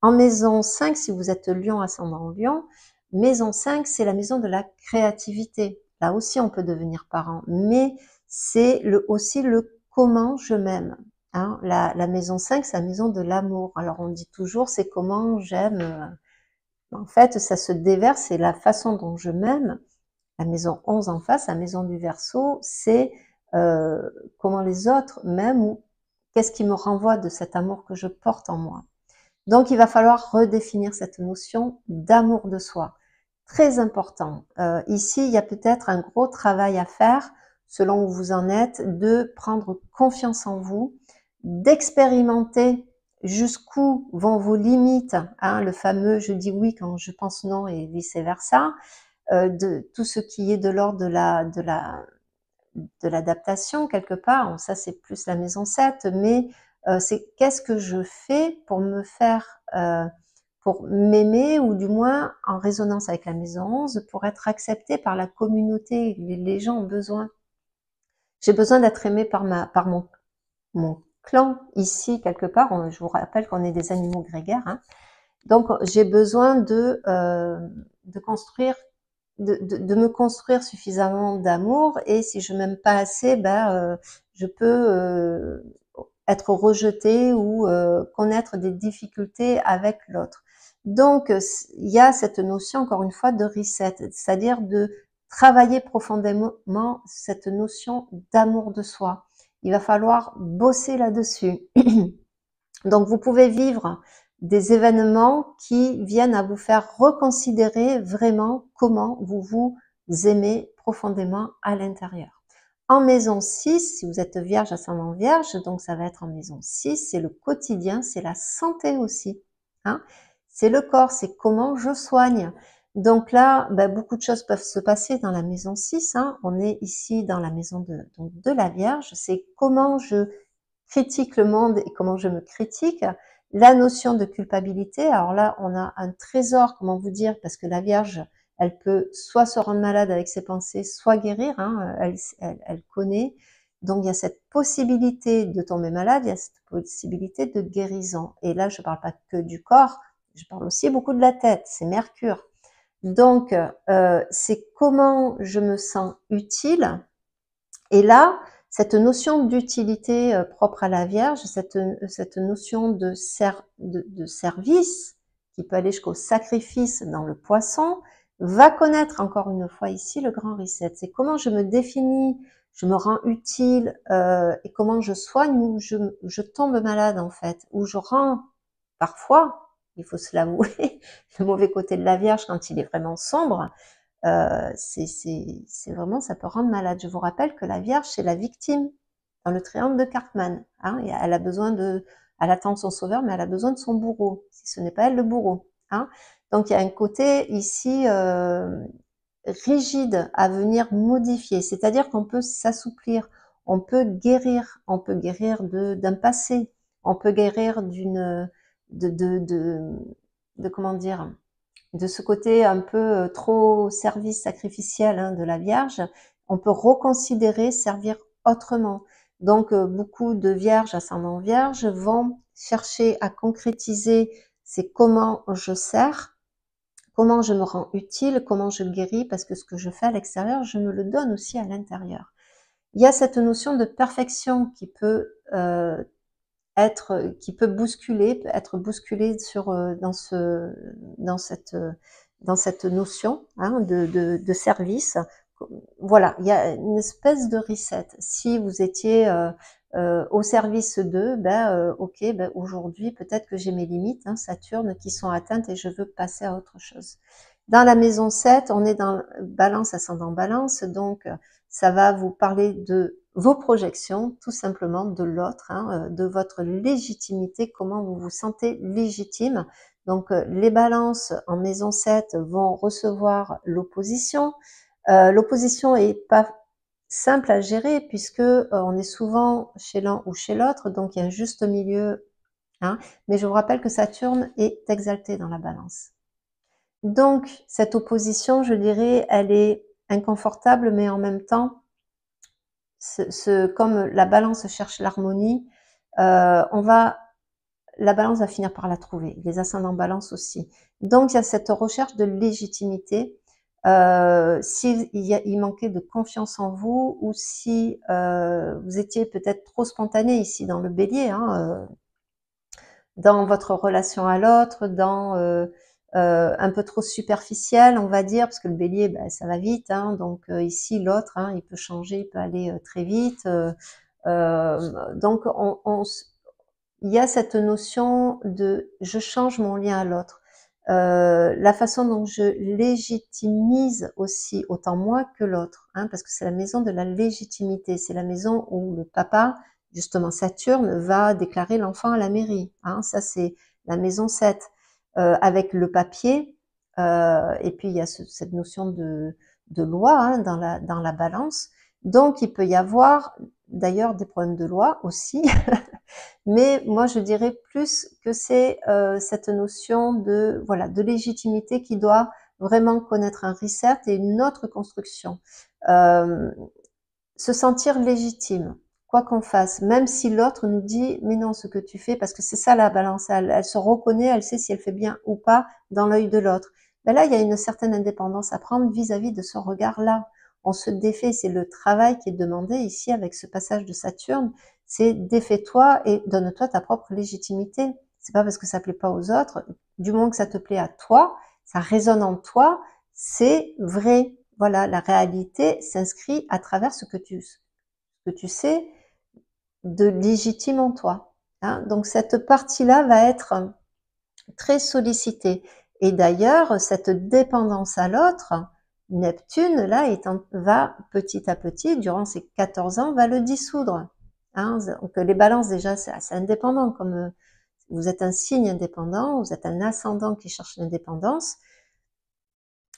En maison 5, si vous êtes Lion, ascendant Lion, maison 5, c'est la maison de la créativité. Là aussi, on peut devenir parent, mais c'est aussi le comment je m'aime. Hein, la maison 5, c'est la maison de l'amour. Alors, on dit toujours, c'est comment j'aime. En fait, ça se déverse, c'est la façon dont je m'aime. La maison 11 en face, la maison du Verseau, c'est comment les autres m'aiment ou qu'est-ce qui me renvoie de cet amour que je porte en moi. Donc, il va falloir redéfinir cette notion d'amour de soi. Très important. Ici, il y a peut-être un gros travail à faire, selon où vous en êtes, de prendre confiance en vous, d'expérimenter jusqu'où vont vos limites, hein, le fameux « je dis oui quand je pense non » et vice-versa, de tout ce qui est de l'ordre de l'adaptation quelque part. Ça, c'est plus la maison 7, mais c'est qu'est-ce que je fais pour me faire, pour m'aimer, ou du moins en résonance avec la maison 11, pour être acceptée par la communauté. Les gens ont besoin. J'ai besoin d'être aimée par mon clan ici quelque part. Je vous rappelle qu'on est des animaux grégaires, hein. Donc j'ai besoin de construire, de me construire suffisamment d'amour, et si je m'aime pas assez, je peux être rejetée ou connaître des difficultés avec l'autre. Donc il y a cette notion, encore une fois, de reset, c'est-à-dire de travailler profondément cette notion d'amour de soi. Il va falloir bosser là-dessus. Donc vous pouvez vivre des événements qui viennent à vous faire reconsidérer vraiment comment vous vous aimez profondément à l'intérieur. En maison 6, si vous êtes vierge, ascendant vierge, donc ça va être en maison 6, c'est le quotidien, c'est la santé aussi, hein. C'est le corps, c'est comment je soigne. Donc là, beaucoup de choses peuvent se passer dans la maison 6, hein. On est ici dans la maison de la Vierge, c'est comment je critique le monde et comment je me critique. La notion de culpabilité, alors là, on a un trésor, comment vous dire, parce que la Vierge, elle peut soit se rendre malade avec ses pensées, soit guérir, hein, elle connaît. Donc, il y a cette possibilité de tomber malade, il y a cette possibilité de guérison. Et là, je ne parle pas que du corps, je parle aussi beaucoup de la tête, c'est Mercure. Donc, c'est comment je me sens utile. Et là, cette notion d'utilité propre à la Vierge, cette notion de service, qui peut aller jusqu'au sacrifice dans le Poisson, va connaître encore une fois ici le grand reset. C'est comment je me définis, je me rends utile, et comment je soigne, ou je tombe malade en fait, ou je rends parfois, il faut se l'avouer, le mauvais côté de la Vierge quand il est vraiment sombre, c'est vraiment, ça peut rendre malade. Je vous rappelle que la Vierge, c'est la victime dans le triangle de Cartman, hein. Elle a besoin elle attend son sauveur, mais elle a besoin de son bourreau, si ce n'est pas elle le bourreau, hein. Donc il y a un côté ici rigide à venir modifier, c'est-à-dire qu'on peut s'assouplir, on peut guérir d'un passé, on peut guérir de comment dire, de ce côté un peu trop service sacrificiel, hein, de la Vierge. on peut reconsidérer, servir autrement. Donc, beaucoup de vierges, ascendant vierge, vont chercher à concrétiser c'est comment je sers, comment je me rends utile, comment je guéris, parce que ce que je fais à l'extérieur, je me le donne aussi à l'intérieur. Il y a cette notion de perfection qui peut être bousculée, être bousculée dans cette notion hein, de service. Voilà, il y a une espèce de reset. Si vous étiez au service d'eux, ok, aujourd'hui peut-être que j'ai mes limites, hein, Saturne, qui sont atteintes et je veux passer à autre chose. Dans la maison 7, on est dans Balance, ascendant Balance, donc ça va vous parler de vos projections, tout simplement de l'autre, hein, de votre légitimité, comment vous vous sentez légitime. Donc les balances en maison 7 vont recevoir l'opposition. L'opposition est pas simple à gérer puisque on est souvent chez l'un ou chez l'autre, donc il y a un juste milieu. Hein, mais je vous rappelle que Saturne est exalté dans la balance. Donc cette opposition, je dirais, elle est inconfortable, mais en même temps, comme la balance cherche l'harmonie, la balance va finir par la trouver. Les ascendants balance aussi. Donc il y a cette recherche de légitimité. Il manquait de confiance en vous ou si vous étiez peut-être trop spontané ici dans le bélier, hein, dans votre relation à l'autre, dans un peu trop superficiel, on va dire, parce que le bélier, ça va vite, hein, donc ici l'autre, hein, il peut changer, il peut aller très vite. Donc il y a cette notion de je change mon lien à l'autre. La façon dont je légitimise aussi autant moi que l'autre, hein, parce que c'est la maison de la légitimité, c'est la maison où le papa, justement Saturne, va déclarer l'enfant à la mairie. Hein, ça c'est la maison 7, avec le papier, et puis il y a cette notion de loi hein, dans la balance. Donc il peut y avoir d'ailleurs des problèmes de loi aussi. Mais moi, je dirais plus que c'est cette notion de voilà de légitimité qui doit vraiment connaître un reset et une autre construction. Se sentir légitime, quoi qu'on fasse, même si l'autre nous dit mais non, ce que tu fais, parce que c'est ça la balance, elle se reconnaît, elle sait si elle fait bien ou pas dans l'œil de l'autre. Ben là, il y a une certaine indépendance à prendre vis-à-vis de ce regard-là. On se défait, c'est le travail qui est demandé ici avec ce passage de Saturne, c'est défais-toi et donne-toi ta propre légitimité. C'est pas parce que ça plaît pas aux autres, du moment que ça te plaît à toi, ça résonne en toi, c'est vrai. Voilà, la réalité s'inscrit à travers ce que tu sais de légitime en toi. Hein. Donc cette partie-là va être très sollicitée. Et d'ailleurs, cette dépendance à l'autre, Neptune, là, va petit à petit, durant ces 14 ans, va le dissoudre. Hein. Donc les balances, déjà, c'est assez indépendant. Comme vous êtes un signe indépendant, vous êtes un ascendant qui cherche l'indépendance.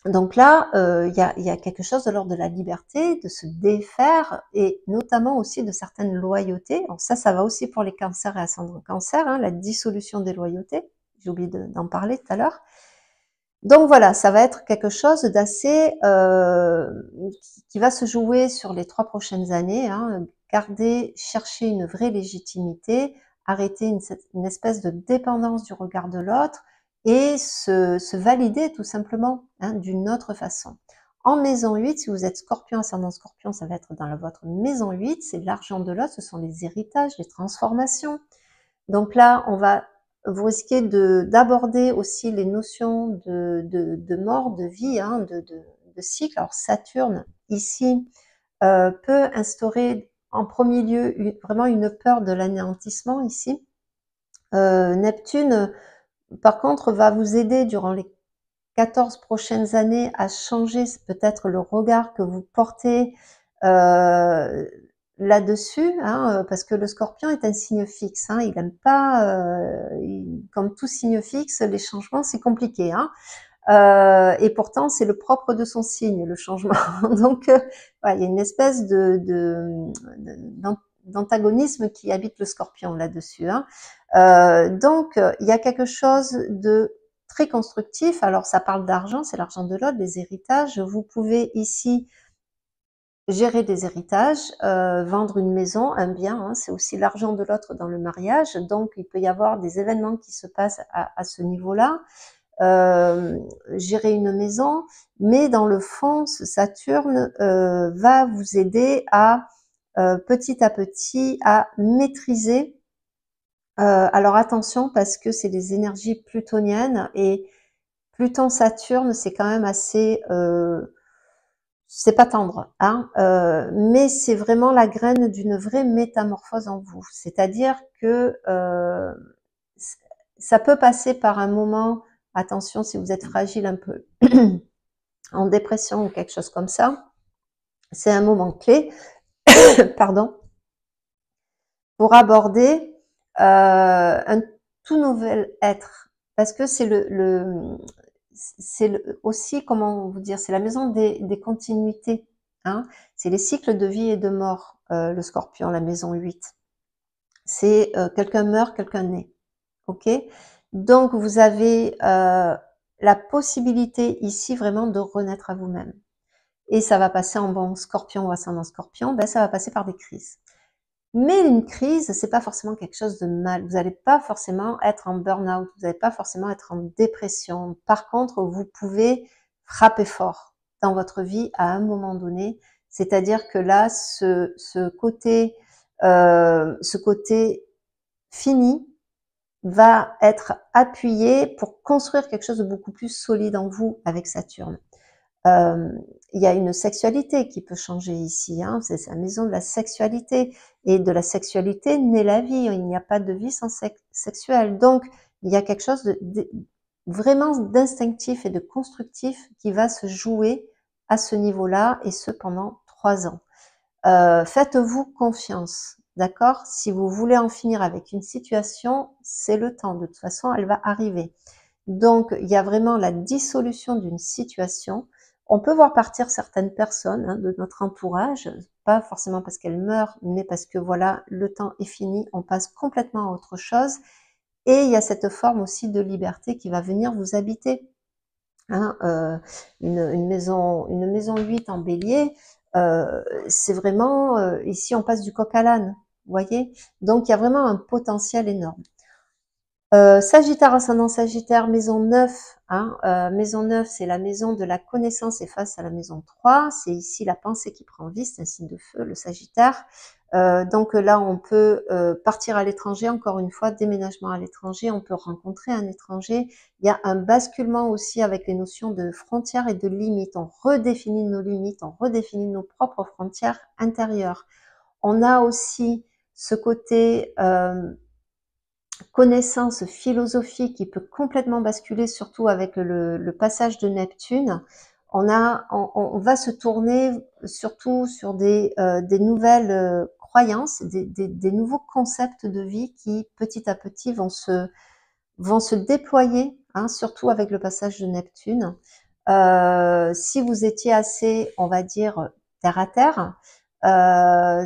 Donc là, il y a quelque chose de l'ordre de la liberté, de se défaire et notamment aussi de certaines loyautés. Alors ça va aussi pour les cancers et ascendants cancer, hein, la dissolution des loyautés. J'ai oublié d'en parler tout à l'heure. Donc voilà, ça va être quelque chose d'assez qui va se jouer sur les 3 prochaines années. Hein, chercher une vraie légitimité, arrêter une espèce de dépendance du regard de l'autre et se valider tout simplement hein, d'une autre façon. En maison 8, si vous êtes scorpion, ascendant scorpion, ça va être dans votre maison 8, c'est l'argent de l'autre, ce sont les héritages, les transformations. Donc là, vous risquez d'aborder aussi les notions de mort, de vie, hein, de cycle. Alors Saturne, ici, peut instaurer en premier lieu vraiment une peur de l'anéantissement ici. Neptune, par contre, va vous aider durant les 14 prochaines années à changer peut-être le regard que vous portez là-dessus, hein, parce que le scorpion est un signe fixe, hein, il n'aime pas, comme tout signe fixe, les changements, c'est compliqué. Hein, et pourtant, c'est le propre de son signe, le changement. Donc, voilà, il y a une espèce d'antagonisme qui habite le scorpion là-dessus. Hein. Donc, il y a quelque chose de très constructif. Alors, ça parle d'argent, c'est l'argent de l'autre, des héritages. Vous pouvez ici gérer des héritages, vendre une maison, un bien, hein, c'est aussi l'argent de l'autre dans le mariage, donc il peut y avoir des événements qui se passent à ce niveau-là. Gérer une maison, mais dans le fond, ce Saturne va vous aider à petit à petit à maîtriser. Alors attention parce que c'est des énergies plutoniennes et Pluton-Saturne, c'est quand même assez, c'est pas tendre, hein, mais c'est vraiment la graine d'une vraie métamorphose en vous. C'est-à-dire que ça peut passer par un moment, attention si vous êtes fragile un peu, en dépression ou quelque chose comme ça, c'est un moment clé, pardon, pour aborder un tout nouvel être, parce que c'est aussi, comment vous dire, c'est la maison des continuités, hein, c'est les cycles de vie et de mort, le Scorpion, la maison 8. C'est quelqu'un meurt, quelqu'un naît, ok? Donc vous avez la possibilité ici vraiment de renaître à vous-même. Et ça va passer en bon Scorpion ou ascendant Scorpion, ben ça va passer par des crises. Mais une crise, c'est pas forcément quelque chose de mal. Vous n'allez pas forcément être en burn-out, vous n'allez pas forcément être en dépression. Par contre, vous pouvez frapper fort dans votre vie à un moment donné. C'est-à-dire que là, ce côté fini va être appuyé pour construire quelque chose de beaucoup plus solide en vous avec Saturne. Il y a une sexualité qui peut changer ici, hein, c'est la maison de la sexualité, et de la sexualité naît la vie, il n'y a pas de vie sans sexuel, donc il y a quelque chose de vraiment d'instinctif et de constructif qui va se jouer à ce niveau-là, et ce pendant 3 ans. Faites-vous confiance, d'accord? Si vous voulez en finir avec une situation, c'est le temps, de toute façon elle va arriver. Donc il y a vraiment la dissolution d'une situation. On peut voir partir certaines personnes, hein, de notre entourage, pas forcément parce qu'elles meurent, mais parce que voilà, le temps est fini, on passe complètement à autre chose. Et il y a cette forme aussi de liberté qui va venir vous habiter. Hein, une maison 8 en bélier, c'est vraiment, ici on passe du coq à l'âne, vous voyez. Donc il y a vraiment un potentiel énorme. Sagittaire, ascendant Sagittaire, maison 9, hein, maison 9, c'est la maison de la connaissance et face à la maison 3, c'est ici la pensée qui prend vie, c'est un signe de feu, le Sagittaire. Donc là, on peut partir à l'étranger, encore une fois, déménagement à l'étranger, on peut rencontrer un étranger. Il y a un basculement aussi avec les notions de frontières et de limites. On redéfinit nos limites, on redéfinit nos propres frontières intérieures. On a aussi ce côté connaissance philosophique qui peut complètement basculer, surtout avec le passage de Neptune. On va se tourner surtout sur des nouvelles croyances, des nouveaux concepts de vie qui petit à petit vont se déployer, hein, surtout avec le passage de Neptune. Si vous étiez assez, on va dire, terre à terre,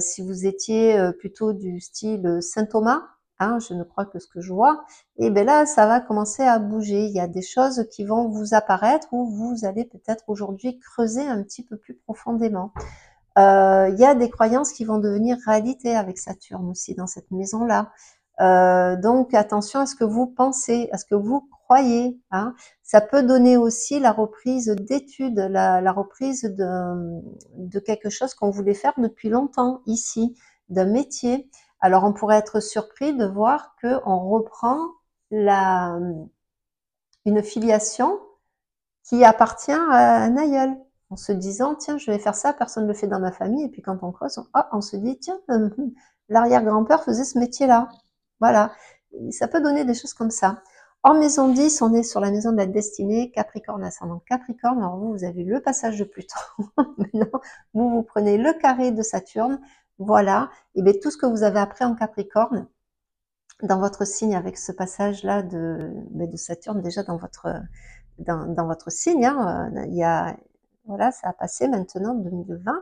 si vous étiez plutôt du style Saint Thomas, hein, je ne crois que ce que je vois, et bien là, ça va commencer à bouger. Il y a des choses qui vont vous apparaître où vous allez peut-être aujourd'hui creuser un petit peu plus profondément. Il y a des croyances qui vont devenir réalité avec Saturne aussi dans cette maison-là. Donc attention à ce que vous pensez, à ce que vous croyez, hein. Ça peut donner aussi la reprise d'études, la reprise de quelque chose qu'on voulait faire depuis longtemps ici, d'un métier. Alors on pourrait être surpris de voir qu'on reprend une filiation qui appartient à un aïeul, en se disant tiens je vais faire ça, personne ne le fait dans ma famille, et puis quand on creuse, on se dit tiens l'arrière-grand-père faisait ce métier-là. Voilà, ça peut donner des choses comme ça. En maison 10, on est sur la maison de la destinée, Capricorne, ascendant Capricorne. Alors vous avez le passage de Pluton. Maintenant, vous prenez le carré de Saturne. Voilà, et bien tout ce que vous avez appris en Capricorne, dans votre signe avec ce passage-là de Saturne déjà dans votre signe, hein, il y a, voilà, ça a passé maintenant 2020,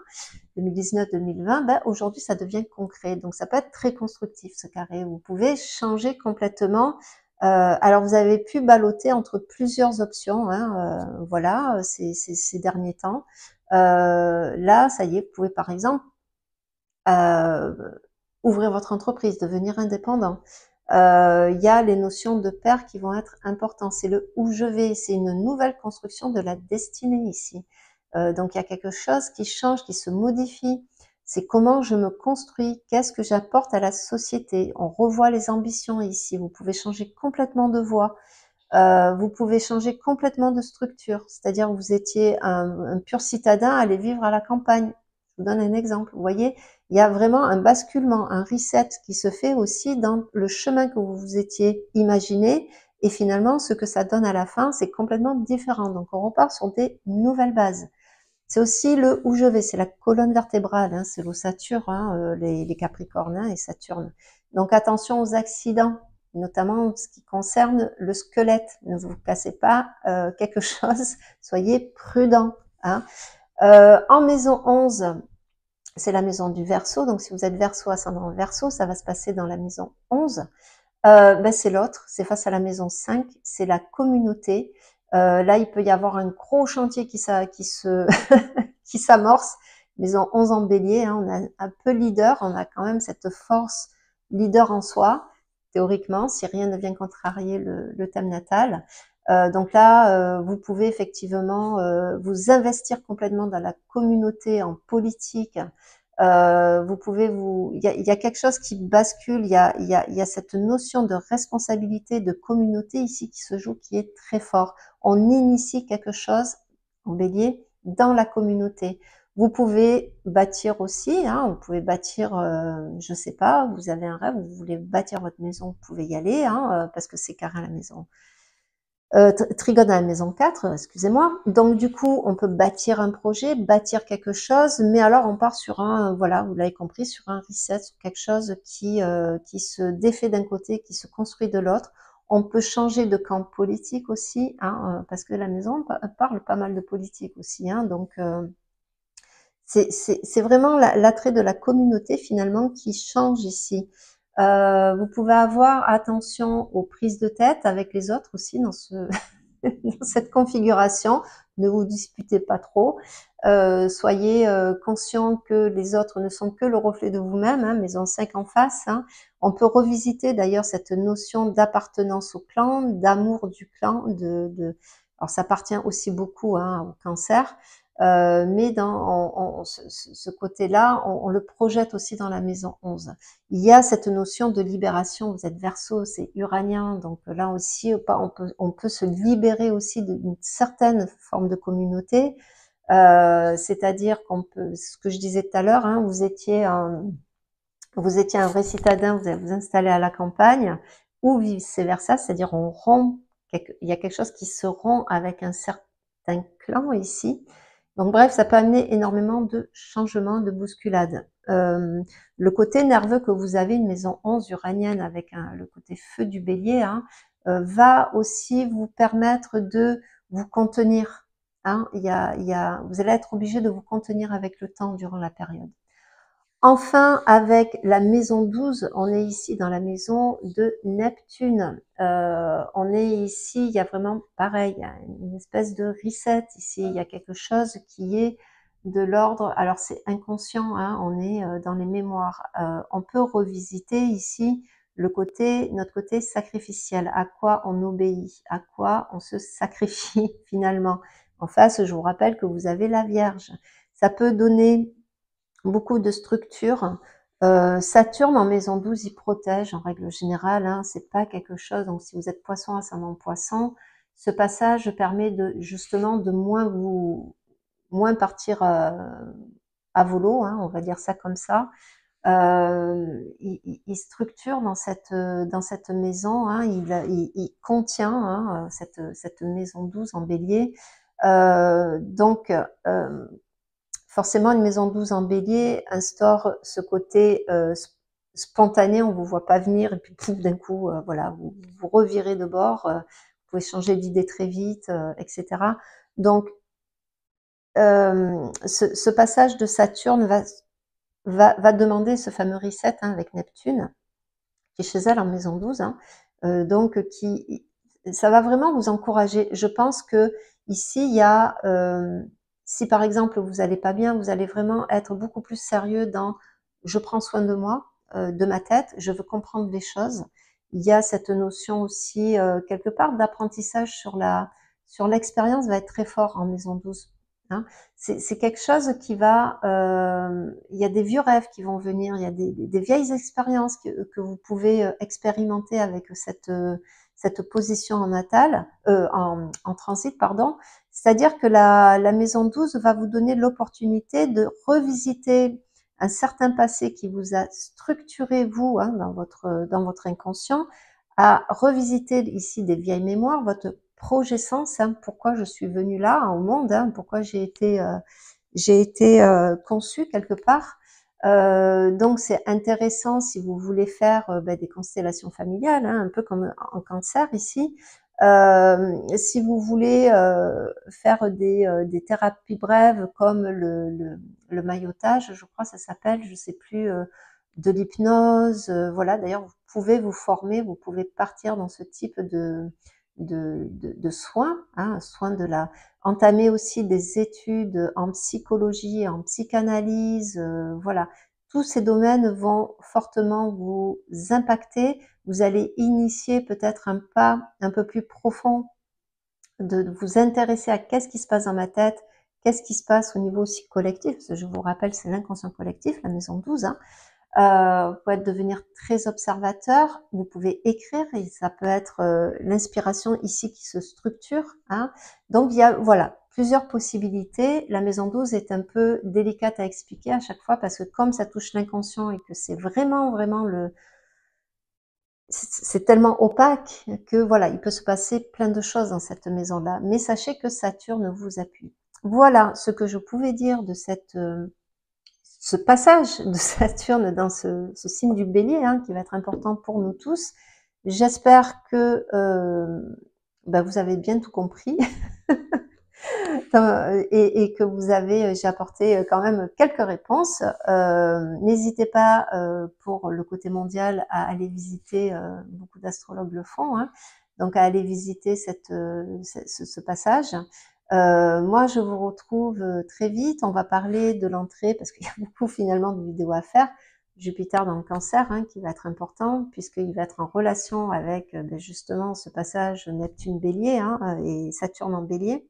2019, 2020, ben aujourd'hui ça devient concret, donc ça peut être très constructif ce carré, vous pouvez changer complètement. Alors vous avez pu balloter entre plusieurs options, hein, voilà, ces derniers temps. Là, ça y est, vous pouvez par exemple ouvrir votre entreprise, devenir indépendant. Il y a les notions de pair qui vont être importantes. C'est le où je vais, c'est une nouvelle construction de la destinée ici. Donc il y a quelque chose qui change, qui se modifie. C'est comment je me construis, qu'est-ce que j'apporte à la société. On revoit les ambitions ici. Vous pouvez changer complètement de voie. Vous pouvez changer complètement de structure. C'est-à-dire que vous étiez un pur citadin, aller vivre à la campagne. Je vous donne un exemple. Vous voyez, il y a vraiment un basculement, un reset qui se fait aussi dans le chemin que vous vous étiez imaginé. Et finalement, ce que ça donne à la fin, c'est complètement différent. Donc, on repart sur des nouvelles bases. C'est aussi le où je vais, c'est la colonne vertébrale, hein, c'est l'ossature, hein, les Capricornes hein, et Saturne. Donc, attention aux accidents, notamment en ce qui concerne le squelette. Ne vous cassez pas quelque chose, soyez prudent. Hein. En maison 11, c'est la maison du Verseau. Donc, si vous êtes Verseau, ascendant Verseau, ça va se passer dans la maison 11. Ben c'est l'autre, c'est face à la maison 5, c'est la communauté. Là, il peut y avoir un gros chantier qui s'amorce. Maison 11 en bélier, hein, on a un peu leader, on a quand même cette force leader en soi, théoriquement, si rien ne vient contrarier le thème natal. Donc là, vous pouvez effectivement vous investir complètement dans la communauté, en politique. Vous pouvez il y a quelque chose qui bascule, il y a cette notion de responsabilité, de communauté ici qui se joue, qui est très fort. On initie quelque chose en bélier dans la communauté. Vous pouvez bâtir aussi, hein, vous pouvez bâtir, je sais pas, vous avez un rêve, vous voulez bâtir votre maison, vous pouvez y aller, hein, parce que c'est carré à la maison. Trigone à la maison 4, excusez-moi. Donc du coup, on peut bâtir un projet, bâtir quelque chose, mais alors on part sur un, voilà, vous l'avez compris, sur un reset, sur quelque chose qui se défait d'un côté, qui se construit de l'autre. On peut changer de camp politique aussi, hein, parce que la maison parle pas mal de politique aussi, hein, donc c'est vraiment l'attrait de la communauté finalement qui change ici. Vous pouvez avoir attention aux prises de tête avec les autres aussi dans dans cette configuration. Ne vous disputez pas trop. Soyez conscient que les autres ne sont que le reflet de vous-même, hein, maison 5 en face. Hein. On peut revisiter d'ailleurs cette notion d'appartenance au clan, d'amour du clan. Alors ça appartient aussi beaucoup hein, au cancer. Mais dans ce côté-là, on le projette aussi dans la maison 11. Il y a cette notion de libération, vous êtes Verseau, c'est uranien, donc là aussi, on peut se libérer aussi d'une certaine forme de communauté, c'est-à-dire qu'on peut, ce que je disais tout à l'heure, hein, vous étiez un vrai citadin, vous allez vous installer à la campagne, ou vice-versa, c'est-à-dire il y a quelque chose qui se rompt avec un certain clan ici. Donc bref, ça peut amener énormément de changements, de bousculades. Le côté nerveux que vous avez, une maison 11 uranienne avec le côté feu du bélier, hein, va aussi vous permettre de vous contenir. Hein. Vous allez être obligé de vous contenir avec le temps durant la période. Enfin, avec la maison 12, on est ici dans la maison de Neptune. On est ici, il y a vraiment pareil, il y a une espèce de reset ici. Il y a quelque chose qui est de l'ordre, alors c'est inconscient, hein, on est dans les mémoires. On peut revisiter ici notre côté sacrificiel, à quoi on obéit, à quoi on se sacrifie finalement. En face, je vous rappelle que vous avez la Vierge. Ça peut donner beaucoup de structures. Saturne en maison 12, il protège en règle générale, hein, c'est pas quelque chose, donc si vous êtes poisson, ascendant poisson, ce passage permet justement de moins partir à volo, hein, on va dire ça comme ça. Il structure dans cette maison, hein, il contient hein, cette maison 12 en bélier. Donc, forcément, une maison 12 en bélier instaure ce côté spontané, on vous voit pas venir, et puis pouf, d'un coup, voilà, vous revirez de bord, vous pouvez changer d'idée très vite, etc. Donc, ce passage de Saturne va demander ce fameux reset hein, avec Neptune, qui est chez elle en maison 12, hein, donc ça va vraiment vous encourager. Je pense que ici, il y a Si par exemple vous n'allez pas bien, vous allez vraiment être beaucoup plus sérieux dans je prends soin de moi, de ma tête, je veux comprendre les choses. Il y a cette notion aussi quelque part d'apprentissage sur l'expérience va être très fort en maison 12. Hein. C'est quelque chose qui va, il y a des vieux rêves qui vont venir, il y a des vieilles expériences que vous pouvez expérimenter avec cette position en natal, en transit, pardon. C'est-à-dire que la maison 12 va vous donner l'opportunité de revisiter un certain passé qui vous a structuré, vous, hein, dans votre inconscient, à revisiter ici des vieilles mémoires, votre projet sens, hein, pourquoi je suis venue là, hein, au monde, hein, pourquoi j'ai été conçue quelque part. Donc c'est intéressant si vous voulez faire des constellations familiales, hein, un peu comme en cancer ici. Si vous voulez faire des thérapies brèves comme le maillotage, je crois que ça s'appelle, je sais plus, de l'hypnose, voilà. D'ailleurs, vous pouvez vous former, vous pouvez partir dans ce type de soins, hein, soins de la, entamer aussi des études en psychologie, en psychanalyse, voilà. Tous ces domaines vont fortement vous impacter. Vous allez initier peut-être un pas un peu plus profond de vous intéresser à qu'est-ce qui se passe dans ma tête, qu'est-ce qui se passe au niveau aussi collectif, parce que je vous rappelle, c'est l'inconscient collectif, la maison 12, hein. Vous pouvez devenir très observateur, vous pouvez écrire et ça peut être l'inspiration ici qui se structure. Hein. Donc il y a voilà plusieurs possibilités. La maison 12 est un peu délicate à expliquer à chaque fois parce que comme ça touche l'inconscient et que c'est vraiment c'est tellement opaque que voilà, il peut se passer plein de choses dans cette maison-là. Mais sachez que Saturne vous appuie. Voilà ce que je pouvais dire de ce passage de Saturne dans ce signe du Bélier, hein, qui va être important pour nous tous. J'espère que vous avez bien tout compris et que vous avez, j'ai apporté quand même quelques réponses. N'hésitez pas pour le côté mondial à aller visiter, beaucoup d'astrologues le font, hein, donc à aller visiter ce passage. Moi, je vous retrouve très vite. On va parler de l'entrée parce qu'il y a beaucoup finalement de vidéos à faire. Jupiter dans le cancer, hein, qui va être important puisqu'il va être en relation avec justement ce passage Neptune-Bélier, hein, et Saturne en Bélier.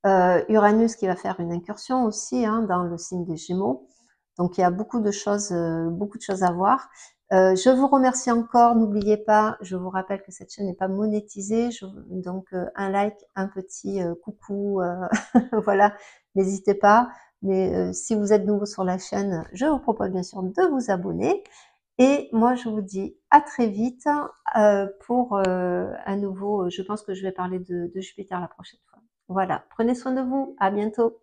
Uranus qui va faire une incursion aussi, hein, dans le signe des Gémeaux. Donc il y a beaucoup de choses à voir. Je vous remercie encore. N'oubliez pas, je vous rappelle que cette chaîne n'est pas monétisée. Donc un like, un petit coucou, voilà. N'hésitez pas. Mais si vous êtes nouveau sur la chaîne, je vous propose bien sûr de vous abonner. Et moi, je vous dis à très vite pour un nouveau. Je pense que je vais parler de Jupiter la prochaine fois. Voilà. Prenez soin de vous. À bientôt.